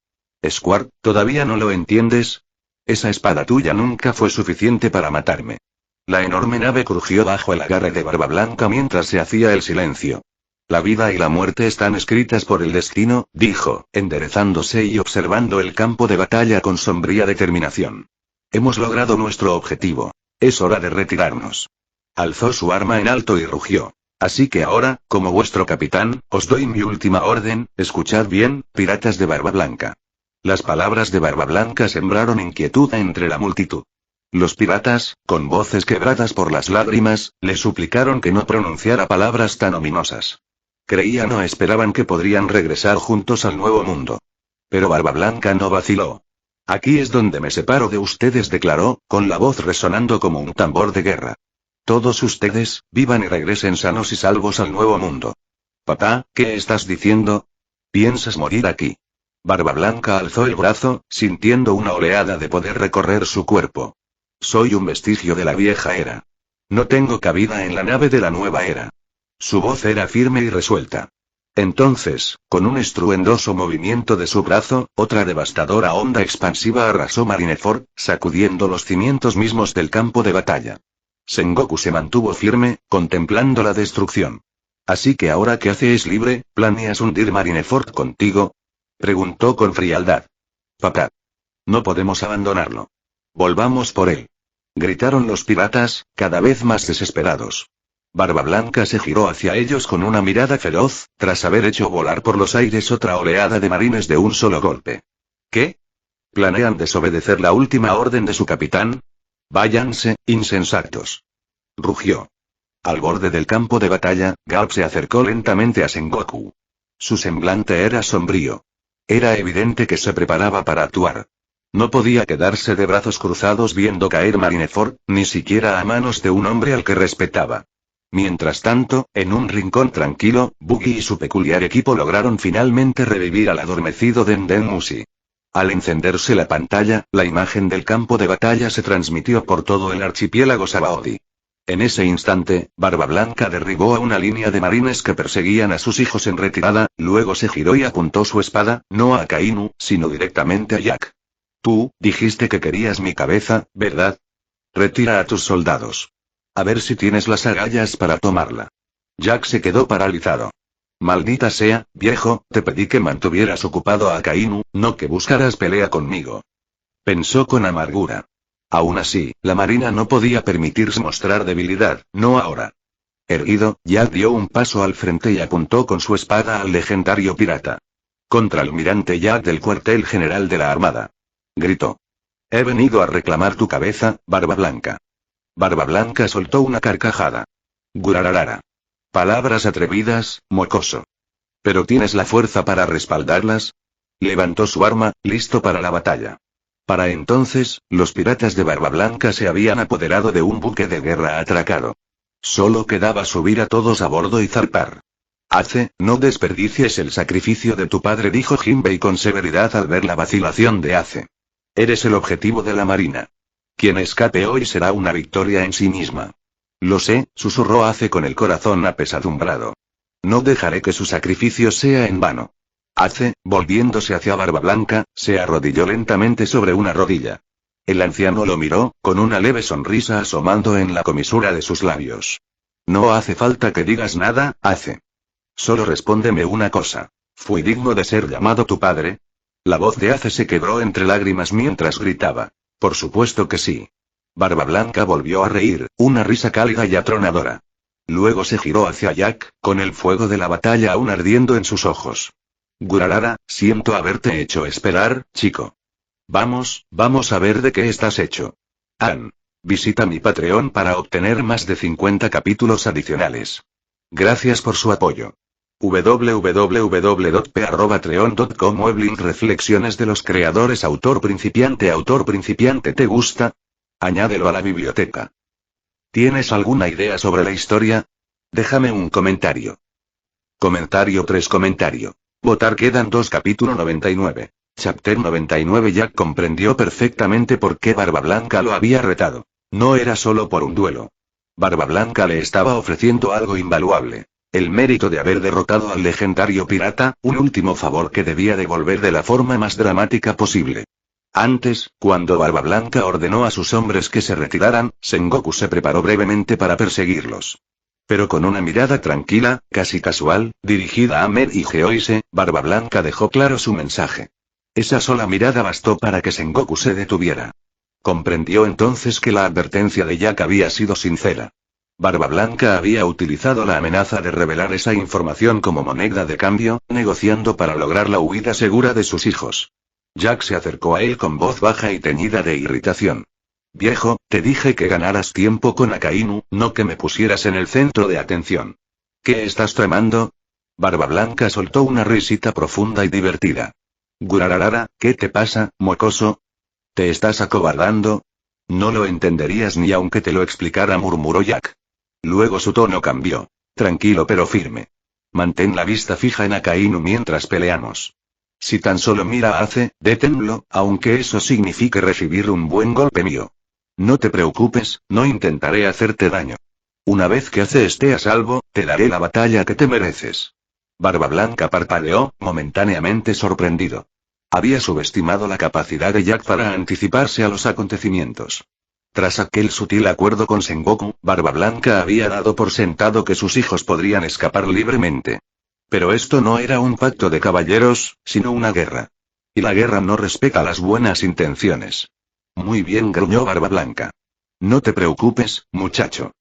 «Squad, ¿todavía no lo entiendes? Esa espada tuya nunca fue suficiente para matarme». La enorme nave crujió bajo el agarre de Barba Blanca mientras se hacía el silencio. «La vida y la muerte están escritas por el destino», dijo, enderezándose y observando el campo de batalla con sombría determinación. «Hemos logrado nuestro objetivo. Es hora de retirarnos». Alzó su arma en alto y rugió. «Así que ahora, como vuestro capitán, os doy mi última orden, escuchad bien, piratas de Barba Blanca». Las palabras de Barba Blanca sembraron inquietud entre la multitud. Los piratas, con voces quebradas por las lágrimas, le suplicaron que no pronunciara palabras tan ominosas. Creían o esperaban que podrían regresar juntos al Nuevo Mundo. Pero Barba Blanca no vaciló. «Aquí es donde me separo de ustedes», declaró, con la voz resonando como un tambor de guerra. «Todos ustedes, vivan y regresen sanos y salvos al Nuevo Mundo». «Papá, ¿qué estás diciendo? ¿Piensas morir aquí?» Barba Blanca alzó el brazo, sintiendo una oleada de poder recorrer su cuerpo. «Soy un vestigio de la vieja era. No tengo cabida en la nave de la nueva era». Su voz era firme y resuelta. Entonces, con un estruendoso movimiento de su brazo, otra devastadora onda expansiva arrasó Marineford, sacudiendo los cimientos mismos del campo de batalla. Sengoku se mantuvo firme, contemplando la destrucción. «Así que ahora que Ace es libre, ¿planeas hundir Marineford contigo?», preguntó con frialdad. «Papá». No podemos abandonarlo. Volvamos por él. Gritaron los piratas, cada vez más desesperados. Barba Blanca se giró hacia ellos con una mirada feroz, tras haber hecho volar por los aires otra oleada de marines de un solo golpe. ¿Qué? ¿Planean desobedecer la última orden de su capitán? Váyanse, insensatos. Rugió. Al borde del campo de batalla, Garp se acercó lentamente a Sengoku. Su semblante era sombrío. Era evidente que se preparaba para actuar. No podía quedarse de brazos cruzados viendo caer Marineford, ni siquiera a manos de un hombre al que respetaba. Mientras tanto, en un rincón tranquilo, Buggy y su peculiar equipo lograron finalmente revivir al adormecido Denden Mushi. Al encenderse la pantalla, la imagen del campo de batalla se transmitió por todo el archipiélago Sabaody. En ese instante, Barba Blanca derribó a una línea de marines que perseguían a sus hijos en retirada, luego se giró y apuntó su espada, no a Akainu, sino directamente a Jack. Tú, dijiste que querías mi cabeza, ¿verdad? Retira a tus soldados. A ver si tienes las agallas para tomarla. Jack se quedó paralizado. Maldita sea, viejo, te pedí que mantuvieras ocupado a Akainu, no que buscaras pelea conmigo. Pensó con amargura. Aún así, la marina no podía permitirse mostrar debilidad, no ahora. Erguido, Jack dio un paso al frente y apuntó con su espada al legendario pirata. Contraalmirante Jack del cuartel general de la Armada. Gritó. He venido a reclamar tu cabeza, Barba Blanca. Barba Blanca soltó una carcajada. Gurararara. Palabras atrevidas, mocoso. ¿Pero tienes la fuerza para respaldarlas? Levantó su arma, listo para la batalla. Para entonces, los piratas de Barba Blanca se habían apoderado de un buque de guerra atracado. Solo quedaba subir a todos a bordo y zarpar. Ace, no desperdicies el sacrificio de tu padre, dijo Jinbei con severidad al ver la vacilación de Ace. Eres el objetivo de la marina. Quien escape hoy será una victoria en sí misma. Lo sé, susurró Ace con el corazón apesadumbrado. No dejaré que su sacrificio sea en vano. Ace, volviéndose hacia Barba Blanca, se arrodilló lentamente sobre una rodilla. El anciano lo miró, con una leve sonrisa asomando en la comisura de sus labios. No hace falta que digas nada, Ace. Solo respóndeme una cosa. ¿Fui digno de ser llamado tu padre? La voz de Ace se quebró entre lágrimas mientras gritaba. Por supuesto que sí. Barba Blanca volvió a reír, una risa cálida y atronadora. Luego se giró hacia Jack, con el fuego de la batalla aún ardiendo en sus ojos. Gurarara, siento haberte hecho esperar, chico. Vamos a ver de qué estás hecho. Visita mi Patreon para obtener más de 50 capítulos adicionales. Gracias por su apoyo. www.p@treon.com Weblink Reflexiones de los creadores Autor principiante ¿te gusta? Añádelo a la biblioteca. ¿Tienes alguna idea sobre la historia? Déjame un comentario. Comentario 3 Comentario. Votar quedan 2 Capítulo 99. Chapter 99 Jack comprendió perfectamente por qué Barba Blanca lo había retado. No era solo por un duelo. Barba Blanca le estaba ofreciendo algo invaluable. El mérito de haber derrotado al legendario pirata, un último favor que debía devolver de la forma más dramática posible. Antes, cuando Barba Blanca ordenó a sus hombres que se retiraran, Sengoku se preparó brevemente para perseguirlos. Pero con una mirada tranquila, casi casual, dirigida a Mer y Geoise, Barba Blanca dejó claro su mensaje. Esa sola mirada bastó para que Sengoku se detuviera. Comprendió entonces que la advertencia de Jack había sido sincera. Barba Blanca había utilizado la amenaza de revelar esa información como moneda de cambio, negociando para lograr la huida segura de sus hijos. Jack se acercó a él con voz baja y teñida de irritación. Viejo, te dije que ganaras tiempo con Akainu, no que me pusieras en el centro de atención. ¿Qué estás tramando? Barba Blanca soltó una risita profunda y divertida. Gurararara, ¿qué te pasa, mocoso? ¿Te estás acobardando? No lo entenderías ni aunque te lo explicara, murmuró Jack. Luego su tono cambió. Tranquilo pero firme. Mantén la vista fija en Akainu mientras peleamos. Si tan solo mira a Ace, deténlo, aunque eso signifique recibir un buen golpe mío. No te preocupes, no intentaré hacerte daño. Una vez que Ace esté a salvo, te daré la batalla que te mereces. Barba Blanca parpadeó, momentáneamente sorprendido. Había subestimado la capacidad de Jack para anticiparse a los acontecimientos. Tras aquel sutil acuerdo con Sengoku, Barba Blanca había dado por sentado que sus hijos podrían escapar libremente. Pero esto no era un pacto de caballeros, sino una guerra. Y la guerra no respeta las buenas intenciones. Muy bien, gruñó Barba Blanca. No te preocupes, muchacho.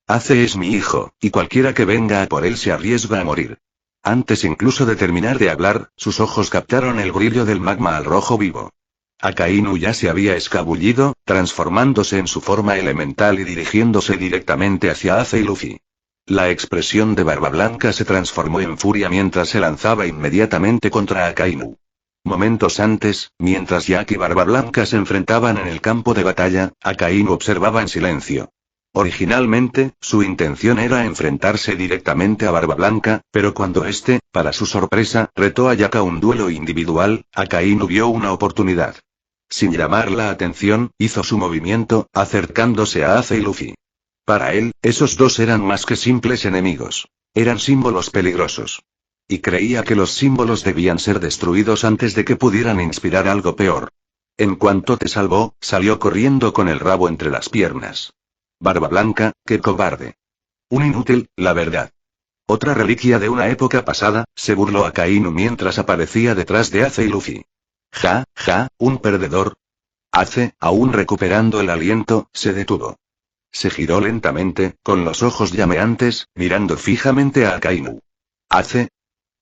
Ace es mi hijo, y cualquiera que venga a por él se arriesga a morir. Antes incluso de terminar de hablar, sus ojos captaron el brillo del magma al rojo vivo. Akainu ya se había escabullido, transformándose en su forma elemental y dirigiéndose directamente hacia Ace y Luffy. La expresión de Barba Blanca se transformó en furia mientras se lanzaba inmediatamente contra Akainu. Momentos antes, mientras Jack y Barba Blanca se enfrentaban en el campo de batalla, Akainu observaba en silencio. Originalmente, su intención era enfrentarse directamente a Barba Blanca, pero cuando este, para su sorpresa, retó a Jack a un duelo individual, Akainu vio una oportunidad. Sin llamar la atención, hizo su movimiento, acercándose a Ace y Luffy. Para él, esos dos eran más que simples enemigos. Eran símbolos peligrosos. Y creía que los símbolos debían ser destruidos antes de que pudieran inspirar algo peor. En cuanto te salvó, salió corriendo con el rabo entre las piernas. Barba Blanca, qué cobarde. Un inútil, la verdad. Otra reliquia de una época pasada, se burló Akainu mientras aparecía detrás de Ace y Luffy. Ja, un perdedor. Ace, aún recuperando el aliento, se detuvo. Se giró lentamente, con los ojos llameantes, mirando fijamente a Akainu. Ace.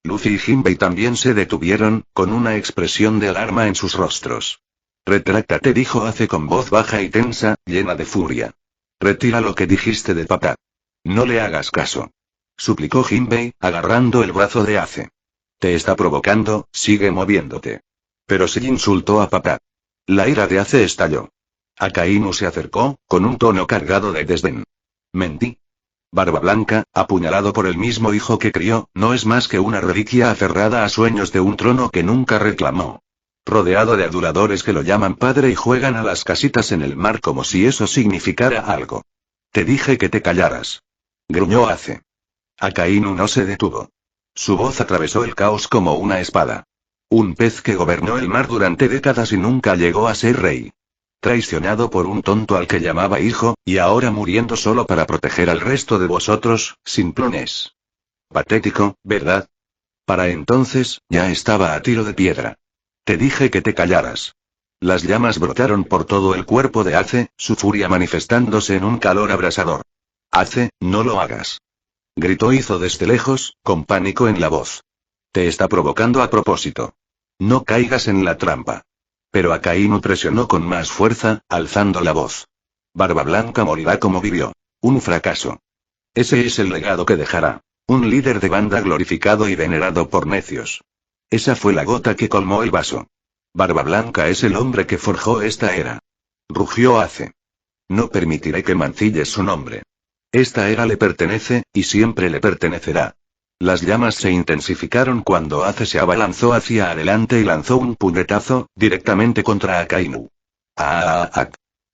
Luffy y Jinbei también se detuvieron, con una expresión de alarma en sus rostros. Retráctate, dijo Ace con voz baja y tensa, llena de furia. Retira lo que dijiste de papá. No le hagas caso. Suplicó Jinbei, agarrando el brazo de Ace. Te está provocando, sigue moviéndote. Pero sí insultó a papá. La ira de Ace estalló. Akainu se acercó, con un tono cargado de desdén. Mentí. Barba Blanca, apuñalado por el mismo hijo que crió, no es más que una reliquia aferrada a sueños de un trono que nunca reclamó. Rodeado de aduladores que lo llaman padre y juegan a las casitas en el mar como si eso significara algo. Te dije que te callaras. Gruñó Ace. Akainu no se detuvo. Su voz atravesó el caos como una espada. Un pez que gobernó el mar durante décadas y nunca llegó a ser rey. Traicionado por un tonto al que llamaba hijo, y ahora muriendo solo para proteger al resto de vosotros, simplones. Patético, ¿verdad? Para entonces, ya estaba a tiro de piedra. Te dije que te callaras. Las llamas brotaron por todo el cuerpo de Ace, su furia manifestándose en un calor abrasador. Ace, no lo hagas. Gritó hizo desde lejos, con pánico en la voz. Te está provocando a propósito. No caigas en la trampa. Pero Akainu presionó con más fuerza, alzando la voz. Barba Blanca morirá como vivió. Un fracaso. Ese es el legado que dejará. Un líder de banda glorificado y venerado por necios. Esa fue la gota que colmó el vaso. Barba Blanca es el hombre que forjó esta era. Rugió Ace. No permitiré que mancilles su nombre. Esta era le pertenece, y siempre le pertenecerá. Las llamas se intensificaron cuando Ace se abalanzó hacia adelante y lanzó un puñetazo, directamente contra Akainu. ¡Ah!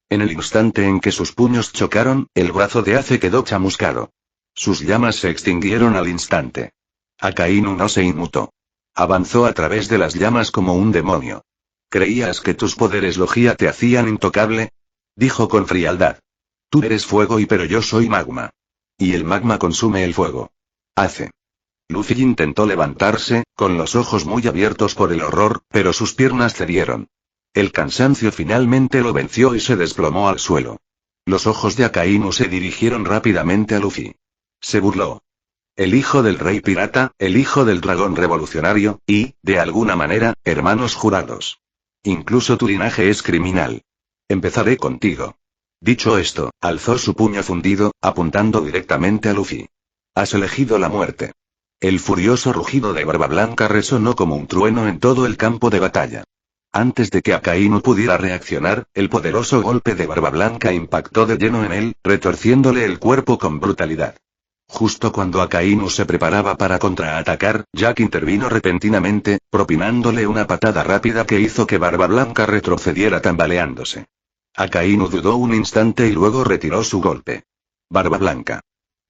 En el instante en que sus puños chocaron, el brazo de Ace quedó chamuscado. Sus llamas se extinguieron al instante. Akainu no se inmutó. Avanzó a través de las llamas como un demonio. ¿Creías que tus poderes logia te hacían intocable? Dijo con frialdad. Tú eres fuego pero yo soy magma. Y el magma consume el fuego. Ace. Luffy intentó levantarse, con los ojos muy abiertos por el horror, pero sus piernas cedieron. El cansancio finalmente lo venció y se desplomó al suelo. Los ojos de Akainu se dirigieron rápidamente a Luffy. Se burló. El hijo del rey pirata, el hijo del dragón revolucionario, y, de alguna manera, hermanos jurados. Incluso tu linaje es criminal. Empezaré contigo. Dicho esto, alzó su puño fundido, apuntando directamente a Luffy. Has elegido la muerte. El furioso rugido de Barba Blanca resonó como un trueno en todo el campo de batalla. Antes de que Akainu pudiera reaccionar, el poderoso golpe de Barba Blanca impactó de lleno en él, retorciéndole el cuerpo con brutalidad. Justo cuando Akainu se preparaba para contraatacar, Jack intervino repentinamente, propinándole una patada rápida que hizo que Barba Blanca retrocediera tambaleándose. Akainu dudó un instante y luego retiró su golpe. Barba Blanca.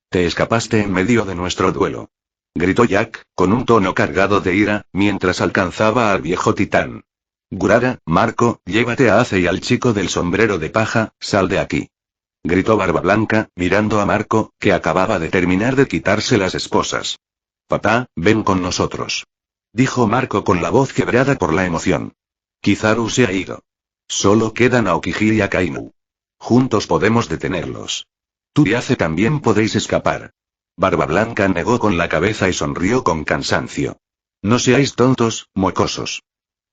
Te escapaste en medio de nuestro duelo. Gritó Jack, con un tono cargado de ira, mientras alcanzaba al viejo titán. Gurara, Marco, llévate a Ace y al chico del sombrero de paja, sal de aquí. Gritó Barba Blanca, mirando a Marco, que acababa de terminar de quitarse las esposas. Papá, ven con nosotros. Dijo Marco con la voz quebrada por la emoción. Kizaru se ha ido. Solo quedan Aokiji y Akainu. Juntos podemos detenerlos. Tú y Ace también podéis escapar. Barba Blanca negó con la cabeza y sonrió con cansancio. No seáis tontos, mocosos.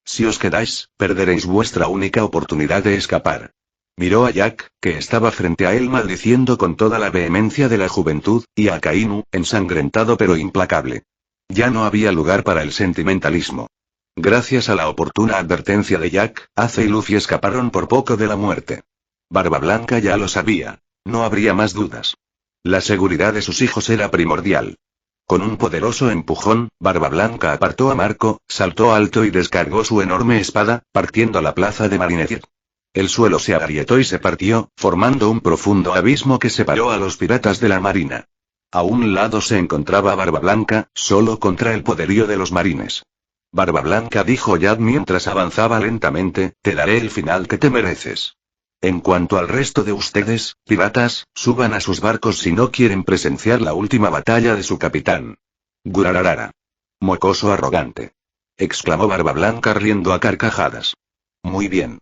Si os quedáis, perderéis vuestra única oportunidad de escapar. Miró a Jack, que estaba frente a él maldiciendo con toda la vehemencia de la juventud, y a Akainu, ensangrentado pero implacable. Ya no había lugar para el sentimentalismo. Gracias a la oportuna advertencia de Jack, Ace y Luffy escaparon por poco de la muerte. Barba Blanca ya lo sabía. No habría más dudas. La seguridad de sus hijos era primordial. Con un poderoso empujón, Barba Blanca apartó a Marco, saltó alto y descargó su enorme espada, partiendo la plaza de Marineford. El suelo se agrietó y se partió, formando un profundo abismo que separó a los piratas de la marina. A un lado se encontraba Barba Blanca, solo contra el poderío de los marines. Barba Blanca, dijo Jack mientras avanzaba lentamente, te daré el final que te mereces. En cuanto al resto de ustedes, piratas, suban a sus barcos si no quieren presenciar la última batalla de su capitán. Gurararara. Mocoso arrogante. Exclamó Barba Blanca riendo a carcajadas. Muy bien.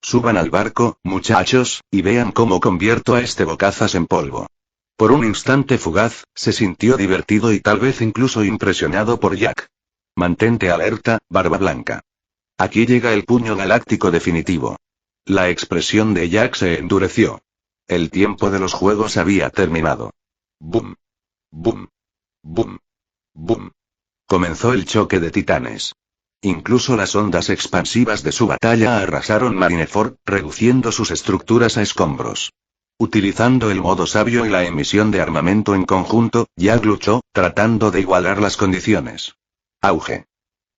Suban al barco, muchachos, y vean cómo convierto a este bocazas en polvo. Por un instante fugaz, se sintió divertido y tal vez incluso impresionado por Jack. Mantente alerta, Barba Blanca. Aquí llega el puño galáctico definitivo. La expresión de Jack se endureció. El tiempo de los juegos había terminado. Boom. Boom. Boom. Boom. Comenzó el choque de titanes. Incluso las ondas expansivas de su batalla arrasaron Marineford, reduciendo sus estructuras a escombros. Utilizando el modo sabio y la emisión de armamento en conjunto, Jack luchó, tratando de igualar las condiciones. Auge.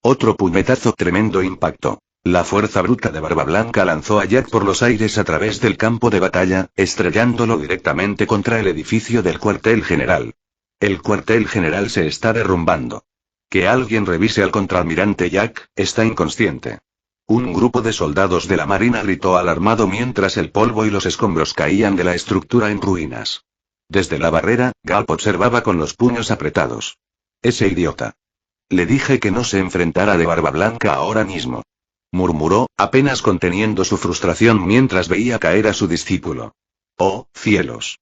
Otro puñetazo tremendo impactó. La fuerza bruta de Barba Blanca lanzó a Jack por los aires a través del campo de batalla, estrellándolo directamente contra el edificio del cuartel general. El cuartel general se está derrumbando. Que alguien revise al contraalmirante Jack, está inconsciente. Un grupo de soldados de la marina gritó alarmado mientras el polvo y los escombros caían de la estructura en ruinas. Desde la barrera, Galp observaba con los puños apretados. Ese idiota. Le dije que no se enfrentara de Barba Blanca ahora mismo. Murmuró, apenas conteniendo su frustración mientras veía caer a su discípulo. ¡Oh, cielos!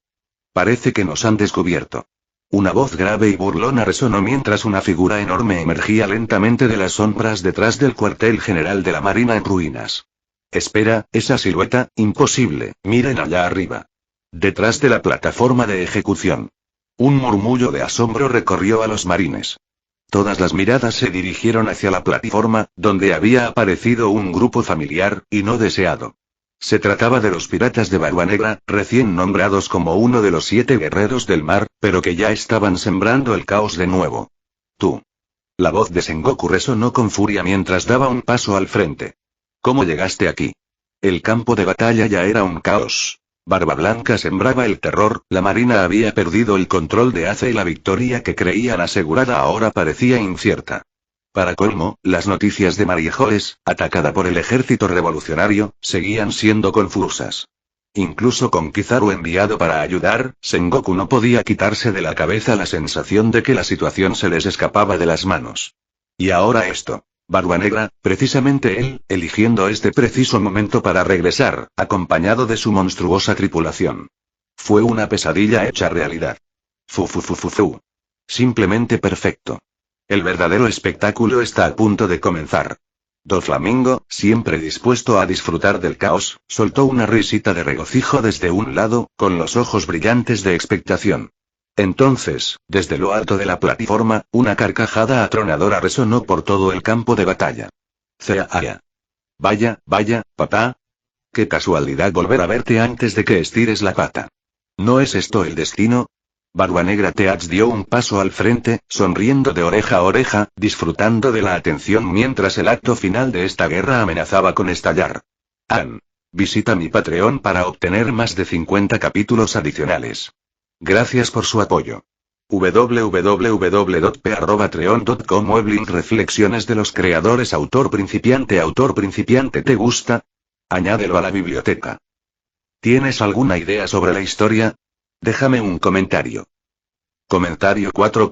Parece que nos han descubierto. Una voz grave y burlona resonó mientras una figura enorme emergía lentamente de las sombras detrás del cuartel general de la marina en ruinas. Espera, esa silueta, imposible, miren allá arriba. Detrás de la plataforma de ejecución. Un murmullo de asombro recorrió a los marines. Todas las miradas se dirigieron hacia la plataforma, donde había aparecido un grupo familiar, y no deseado. Se trataba de los piratas de Barba Negra, recién nombrados como uno de los 7 guerreros del mar, pero que ya estaban sembrando el caos de nuevo. Tú. La voz de Sengoku resonó con furia mientras daba un paso al frente. ¿Cómo llegaste aquí? El campo de batalla ya era un caos. Barba Blanca sembraba el terror, la marina había perdido el control de Ace y la victoria que creían asegurada ahora parecía incierta. Para colmo, las noticias de Marineford, atacada por el ejército revolucionario, seguían siendo confusas. Incluso con Kizaru enviado para ayudar, Sengoku no podía quitarse de la cabeza la sensación de que la situación se les escapaba de las manos. Y ahora esto. Barba Negra, precisamente él, eligiendo este preciso momento para regresar, acompañado de su monstruosa tripulación. Fue una pesadilla hecha realidad. Fu. Simplemente perfecto. El verdadero espectáculo está a punto de comenzar. Doflamingo, siempre dispuesto a disfrutar del caos, soltó una risita de regocijo desde un lado, con los ojos brillantes de expectación. Entonces, desde lo alto de la plataforma, una carcajada atronadora resonó por todo el campo de batalla. Ceaya. Vaya, papá. Qué casualidad volver a verte antes de que estires la pata. ¿No es esto el destino? Barba Negra Teach dio un paso al frente, sonriendo de oreja a oreja, disfrutando de la atención mientras el acto final de esta guerra amenazaba con estallar. Visita mi Patreon para obtener más de 50 capítulos adicionales. Gracias por su apoyo. www.p@patreon.com Weblink Reflexiones de los creadores Autor principiante ¿te gusta? Añádelo a la biblioteca. ¿Tienes alguna idea sobre la historia? Déjame un comentario. Comentario 4.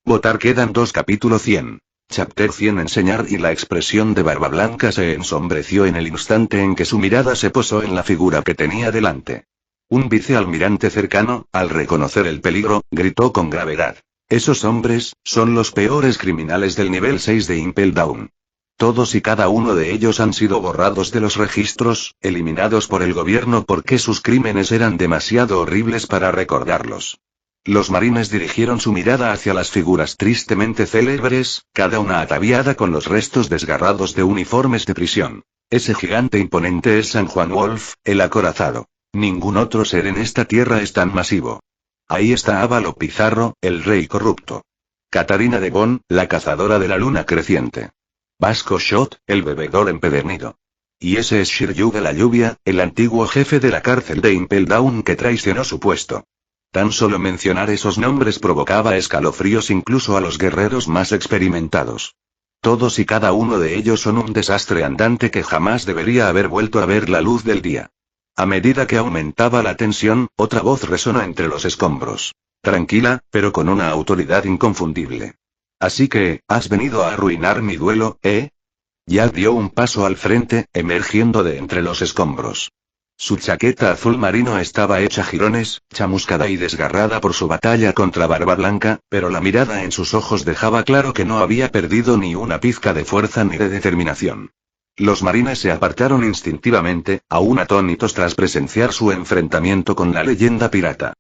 Votar quedan 2 capítulo 100. Chapter 100 enseñar y la expresión de Barba Blanca se ensombreció en el instante en que su mirada se posó en la figura que tenía delante. Un vicealmirante cercano, al reconocer el peligro, gritó con gravedad. Esos hombres, son los peores criminales del nivel 6 de Impel Down. Todos y cada uno de ellos han sido borrados de los registros, eliminados por el gobierno porque sus crímenes eran demasiado horribles para recordarlos. Los marines dirigieron su mirada hacia las figuras tristemente célebres, cada una ataviada con los restos desgarrados de uniformes de prisión. Ese gigante imponente es San Juan Wolf, el acorazado. Ningún otro ser en esta tierra es tan masivo. Ahí está Ávalo Pizarro, el rey corrupto. Catarina de Bon, la cazadora de la luna creciente. Vasco Shot, el bebedor empedernido. Y ese es Shiryu de la lluvia, el antiguo jefe de la cárcel de Impel Down que traicionó su puesto. Tan solo mencionar esos nombres provocaba escalofríos incluso a los guerreros más experimentados. Todos y cada uno de ellos son un desastre andante que jamás debería haber vuelto a ver la luz del día. A medida que aumentaba la tensión, otra voz resonó entre los escombros. Tranquila, pero con una autoridad inconfundible. Así que, ¿has venido a arruinar mi duelo, eh? Jack dio un paso al frente, emergiendo de entre los escombros. Su chaqueta azul marino estaba hecha jirones, chamuscada y desgarrada por su batalla contra Barba Blanca, pero la mirada en sus ojos dejaba claro que no había perdido ni una pizca de fuerza ni de determinación. Los marines se apartaron instintivamente, aún atónitos tras presenciar su enfrentamiento con la leyenda pirata.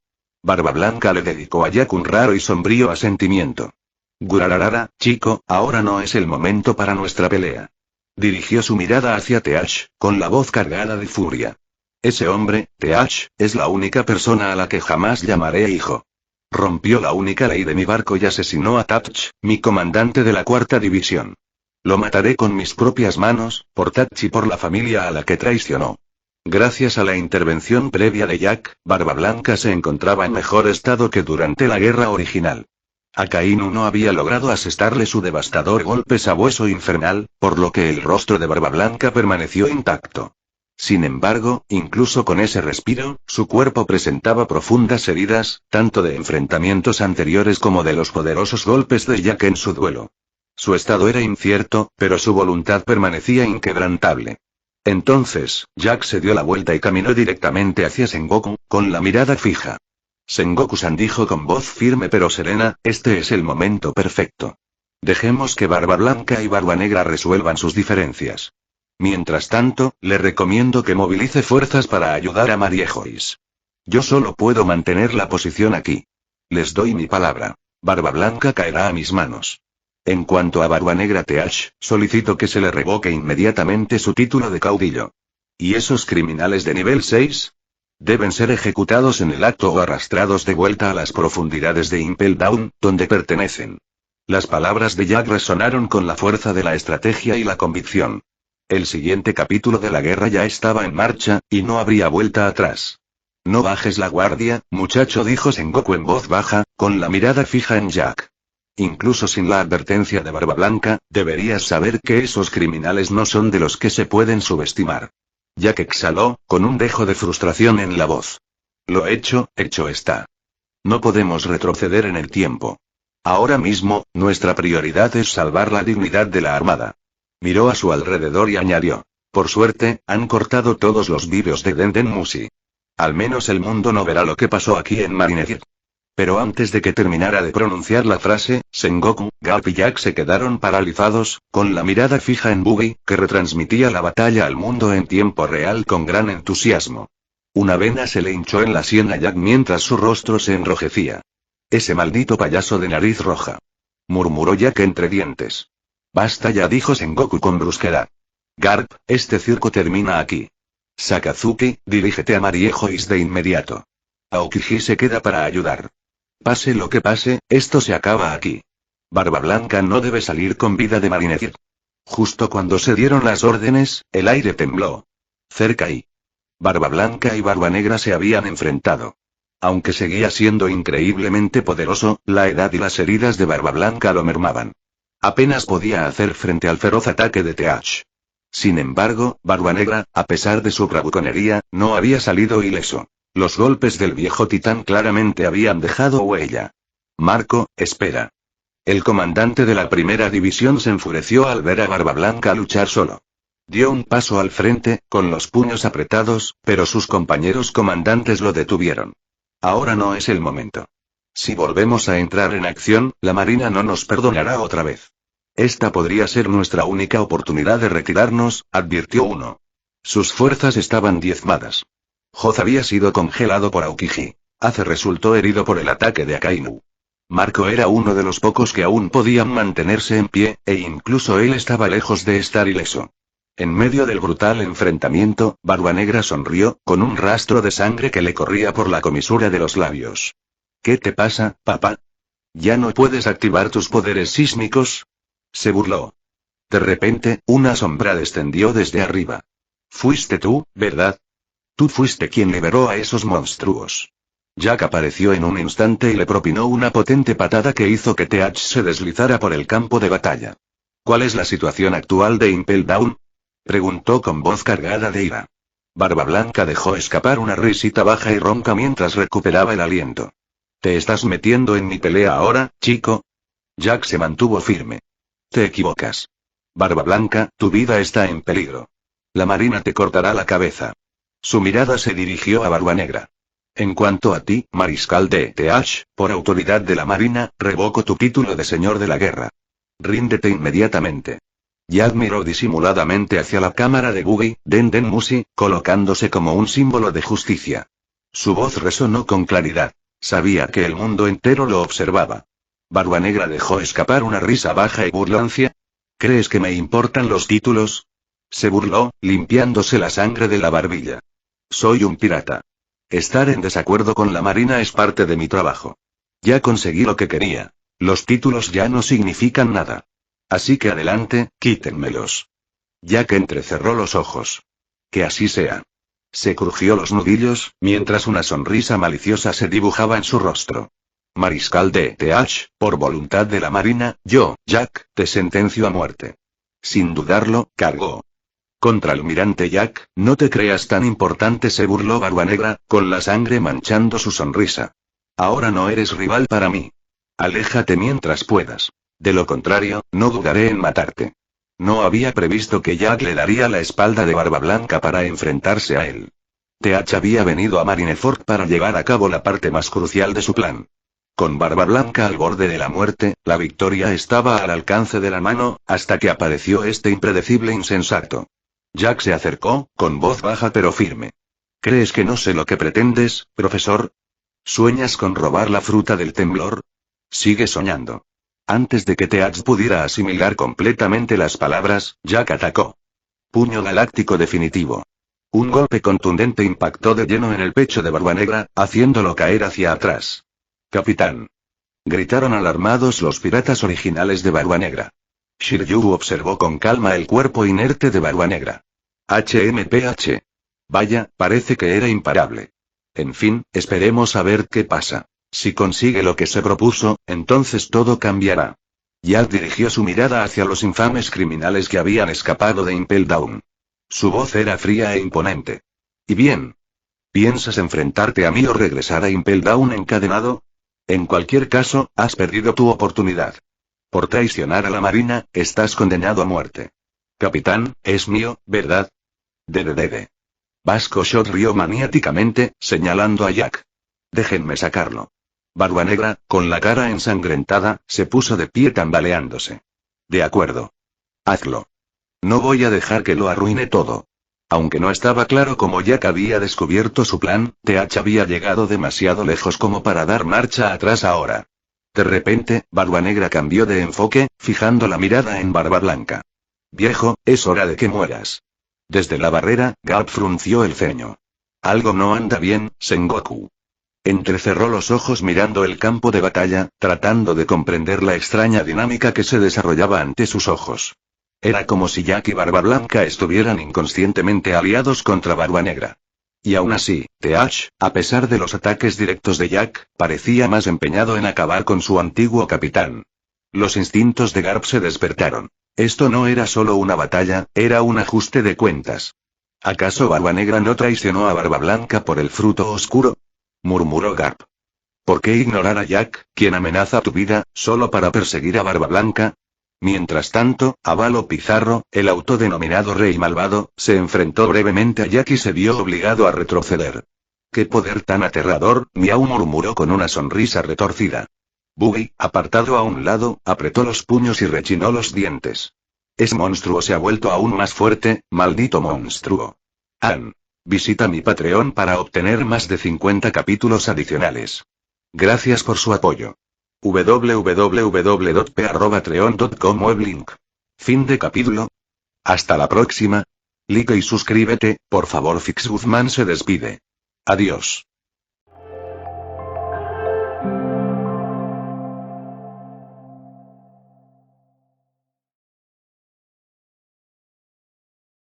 Barba Blanca le dedicó a Jack un raro y sombrío asentimiento. Gurararara, chico, ahora no es el momento para nuestra pelea. Dirigió su mirada hacia Teach, con la voz cargada de furia. Ese hombre, Teach, es la única persona a la que jamás llamaré hijo. Rompió la única ley de mi barco y asesinó a Tatch, mi comandante de la 4ª división. Lo mataré con mis propias manos, por Tatch y por la familia a la que traicionó. Gracias a la intervención previa de Jack, Barba Blanca se encontraba en mejor estado que durante la guerra original. Akainu no había logrado asestarle su devastador golpe sabueso infernal, por lo que el rostro de Barba Blanca permaneció intacto. Sin embargo, incluso con ese respiro, su cuerpo presentaba profundas heridas, tanto de enfrentamientos anteriores como de los poderosos golpes de Jack en su duelo. Su estado era incierto, pero su voluntad permanecía inquebrantable. Entonces, Jack se dio la vuelta y caminó directamente hacia Sengoku, con la mirada fija. Sengoku-san dijo con voz firme pero serena, este es el momento perfecto. Dejemos que Barba Blanca y Barba Negra resuelvan sus diferencias. Mientras tanto, le recomiendo que movilice fuerzas para ayudar a Mariejois. Yo solo puedo mantener la posición aquí. Les doy mi palabra. Barba Blanca caerá a mis manos. En cuanto a Barba Negra Teach, solicito que se le revoque inmediatamente su título de caudillo. ¿Y esos criminales de nivel 6? Deben ser ejecutados en el acto o arrastrados de vuelta a las profundidades de Impel Down, donde pertenecen. Las palabras de Jack resonaron con la fuerza de la estrategia y la convicción. El siguiente capítulo de la guerra ya estaba en marcha, y no habría vuelta atrás. No bajes la guardia, muchacho, dijo Sengoku en voz baja, con la mirada fija en Jack. Incluso sin la advertencia de Barba Blanca, deberías saber que esos criminales no son de los que se pueden subestimar. Jack exhaló, con un dejo de frustración en la voz. Lo hecho está. No podemos retroceder en el tiempo. Ahora mismo, nuestra prioridad es salvar la dignidad de la Armada. Miró a su alrededor y añadió. Por suerte, han cortado todos los vídeos de Denden Mushi. Al menos el mundo no verá lo que pasó aquí en Marineford. Pero antes de que terminara de pronunciar la frase, Sengoku, Garp y Jack se quedaron paralizados, con la mirada fija en Buggy, que retransmitía la batalla al mundo en tiempo real con gran entusiasmo. Una vena se le hinchó en la sien a Jack mientras su rostro se enrojecía. Ese maldito payaso de nariz roja. Murmuró Jack entre dientes. Basta ya, dijo Sengoku con brusquedad. Garp, este circo termina aquí. Sakazuki, dirígete a Mariejois de inmediato. Aokiji se queda para ayudar. Pase lo que pase, esto se acaba aquí. Barba Blanca no debe salir con vida de Marineford. Justo cuando se dieron las órdenes, el aire tembló. Cerca y Barba Blanca y Barba Negra se habían enfrentado. Aunque seguía siendo increíblemente poderoso, la edad y las heridas de Barba Blanca lo mermaban. Apenas podía hacer frente al feroz ataque de Teach. Sin embargo, Barba Negra, a pesar de su bravuconería, no había salido ileso. Los golpes del viejo titán claramente habían dejado huella. Marco, espera. El comandante de la primera división se enfureció al ver a Barba Blanca luchar solo. Dio un paso al frente, con los puños apretados, pero sus compañeros comandantes lo detuvieron. Ahora no es el momento. Si volvemos a entrar en acción, la Marina no nos perdonará otra vez. Esta podría ser nuestra única oportunidad de retirarnos, advirtió uno. Sus fuerzas estaban diezmadas. Hoz había sido congelado por Aokiji. Ace resultó herido por el ataque de Akainu. Marco era uno de los pocos que aún podían mantenerse en pie, e incluso él estaba lejos de estar ileso. En medio del brutal enfrentamiento, Barba Negra sonrió, con un rastro de sangre que le corría por la comisura de los labios. ¿Qué te pasa, papá? ¿Ya no puedes activar tus poderes sísmicos? Se burló. De repente, una sombra descendió desde arriba. Fuiste tú, ¿verdad? Tú fuiste quien liberó a esos monstruos. Jack apareció en un instante y le propinó una potente patada que hizo que TH se deslizara por el campo de batalla. ¿Cuál es la situación actual de Impel Down? Preguntó con voz cargada de ira. Barba Blanca dejó escapar una risita baja y ronca mientras recuperaba el aliento. ¿Te estás metiendo en mi pelea ahora, chico? Jack se mantuvo firme. Te equivocas. Barba Blanca, tu vida está en peligro. La Marina te cortará la cabeza. Su mirada se dirigió a Barba Negra. En cuanto a ti, mariscal de TH, por autoridad de la Marina, revoco tu título de señor de la guerra. Ríndete inmediatamente. Jack miró disimuladamente hacia la cámara de Buggy, Den Musi, colocándose como un símbolo de justicia. Su voz resonó con claridad. Sabía que el mundo entero lo observaba. Barba Negra dejó escapar una risa baja y burlancia. ¿Crees que me importan los títulos? Se burló, limpiándose la sangre de la barbilla. Soy un pirata. Estar en desacuerdo con la Marina es parte de mi trabajo. Ya conseguí lo que quería. Los títulos ya no significan nada. Así que adelante, quítenmelos. Jack entrecerró los ojos. Que así sea. Se crujió los nudillos, mientras una sonrisa maliciosa se dibujaba en su rostro. Mariscal de TH, por voluntad de la Marina, yo, Jack, te sentencio a muerte. Sin dudarlo, cargó. Contra almirante Jack, no te creas tan importante, se burló Barba Negra, con la sangre manchando su sonrisa. Ahora no eres rival para mí. Aléjate mientras puedas. De lo contrario, no dudaré en matarte. No había previsto que Jack le daría la espalda de Barba Blanca para enfrentarse a él. TH había venido a Marineford para llevar a cabo la parte más crucial de su plan. Con Barba Blanca al borde de la muerte, la victoria estaba al alcance de la mano, hasta que apareció este impredecible insensato. Jack se acercó, con voz baja pero firme. ¿Crees que no sé lo que pretendes, profesor? ¿Sueñas con robar la fruta del temblor? Sigue soñando. Antes de que TH pudiera asimilar completamente las palabras, Jack atacó. Puño galáctico definitivo. Un golpe contundente impactó de lleno en el pecho de Barba Negra, haciéndolo caer hacia atrás. ¡Capitán! Gritaron alarmados los piratas originales de Barba Negra. Shiryu observó con calma el cuerpo inerte de Barba Negra. HMPH. Vaya, parece que era imparable. En fin, esperemos a ver qué pasa. Si consigue lo que se propuso, entonces todo cambiará. Jack dirigió su mirada hacia los infames criminales que habían escapado de Impel Down. Su voz era fría e imponente. ¿Y bien? ¿Piensas enfrentarte a mí o regresar a Impel Down encadenado? En cualquier caso, has perdido tu oportunidad. Por traicionar a la Marina, estás condenado a muerte. Capitán, es mío, ¿verdad? Dede. Vasco Shot rió maniáticamente, señalando a Jack. Déjenme sacarlo. Barba Negra, con la cara ensangrentada, se puso de pie tambaleándose. De acuerdo. Hazlo. No voy a dejar que lo arruine todo. Aunque no estaba claro cómo Jack había descubierto su plan, TH había llegado demasiado lejos como para dar marcha atrás ahora. De repente, Barba Negra cambió de enfoque, fijando la mirada en Barba Blanca. Viejo, es hora de que mueras. Desde la barrera, Garp frunció el ceño. Algo no anda bien, Sengoku. Entrecerró los ojos mirando el campo de batalla, tratando de comprender la extraña dinámica que se desarrollaba ante sus ojos. Era como si Jack y Barba Blanca estuvieran inconscientemente aliados contra Barba Negra. Y aún así, TH, a pesar de los ataques directos de Jack, parecía más empeñado en acabar con su antiguo capitán. Los instintos de Garp se despertaron. Esto no era solo una batalla, era un ajuste de cuentas. ¿Acaso Barba Negra no traicionó a Barba Blanca por el fruto oscuro? Murmuró Garp. ¿Por qué ignorar a Jack, quien amenaza tu vida, solo para perseguir a Barba Blanca? Mientras tanto, Avalo Pizarro, el autodenominado rey malvado, se enfrentó brevemente a Jack y se vio obligado a retroceder. ¡Qué poder tan aterrador!, Miau murmuró con una sonrisa retorcida. Buggy, apartado a un lado, apretó los puños y rechinó los dientes. Ese monstruo se ha vuelto aún más fuerte, maldito monstruo. Visita mi Patreon para obtener más de 50 capítulos adicionales. Gracias por su apoyo. www.p@treon.com weblink. Fin de capítulo. Hasta la próxima. Like y suscríbete, por favor. Fix Guzmán se despide. Adiós.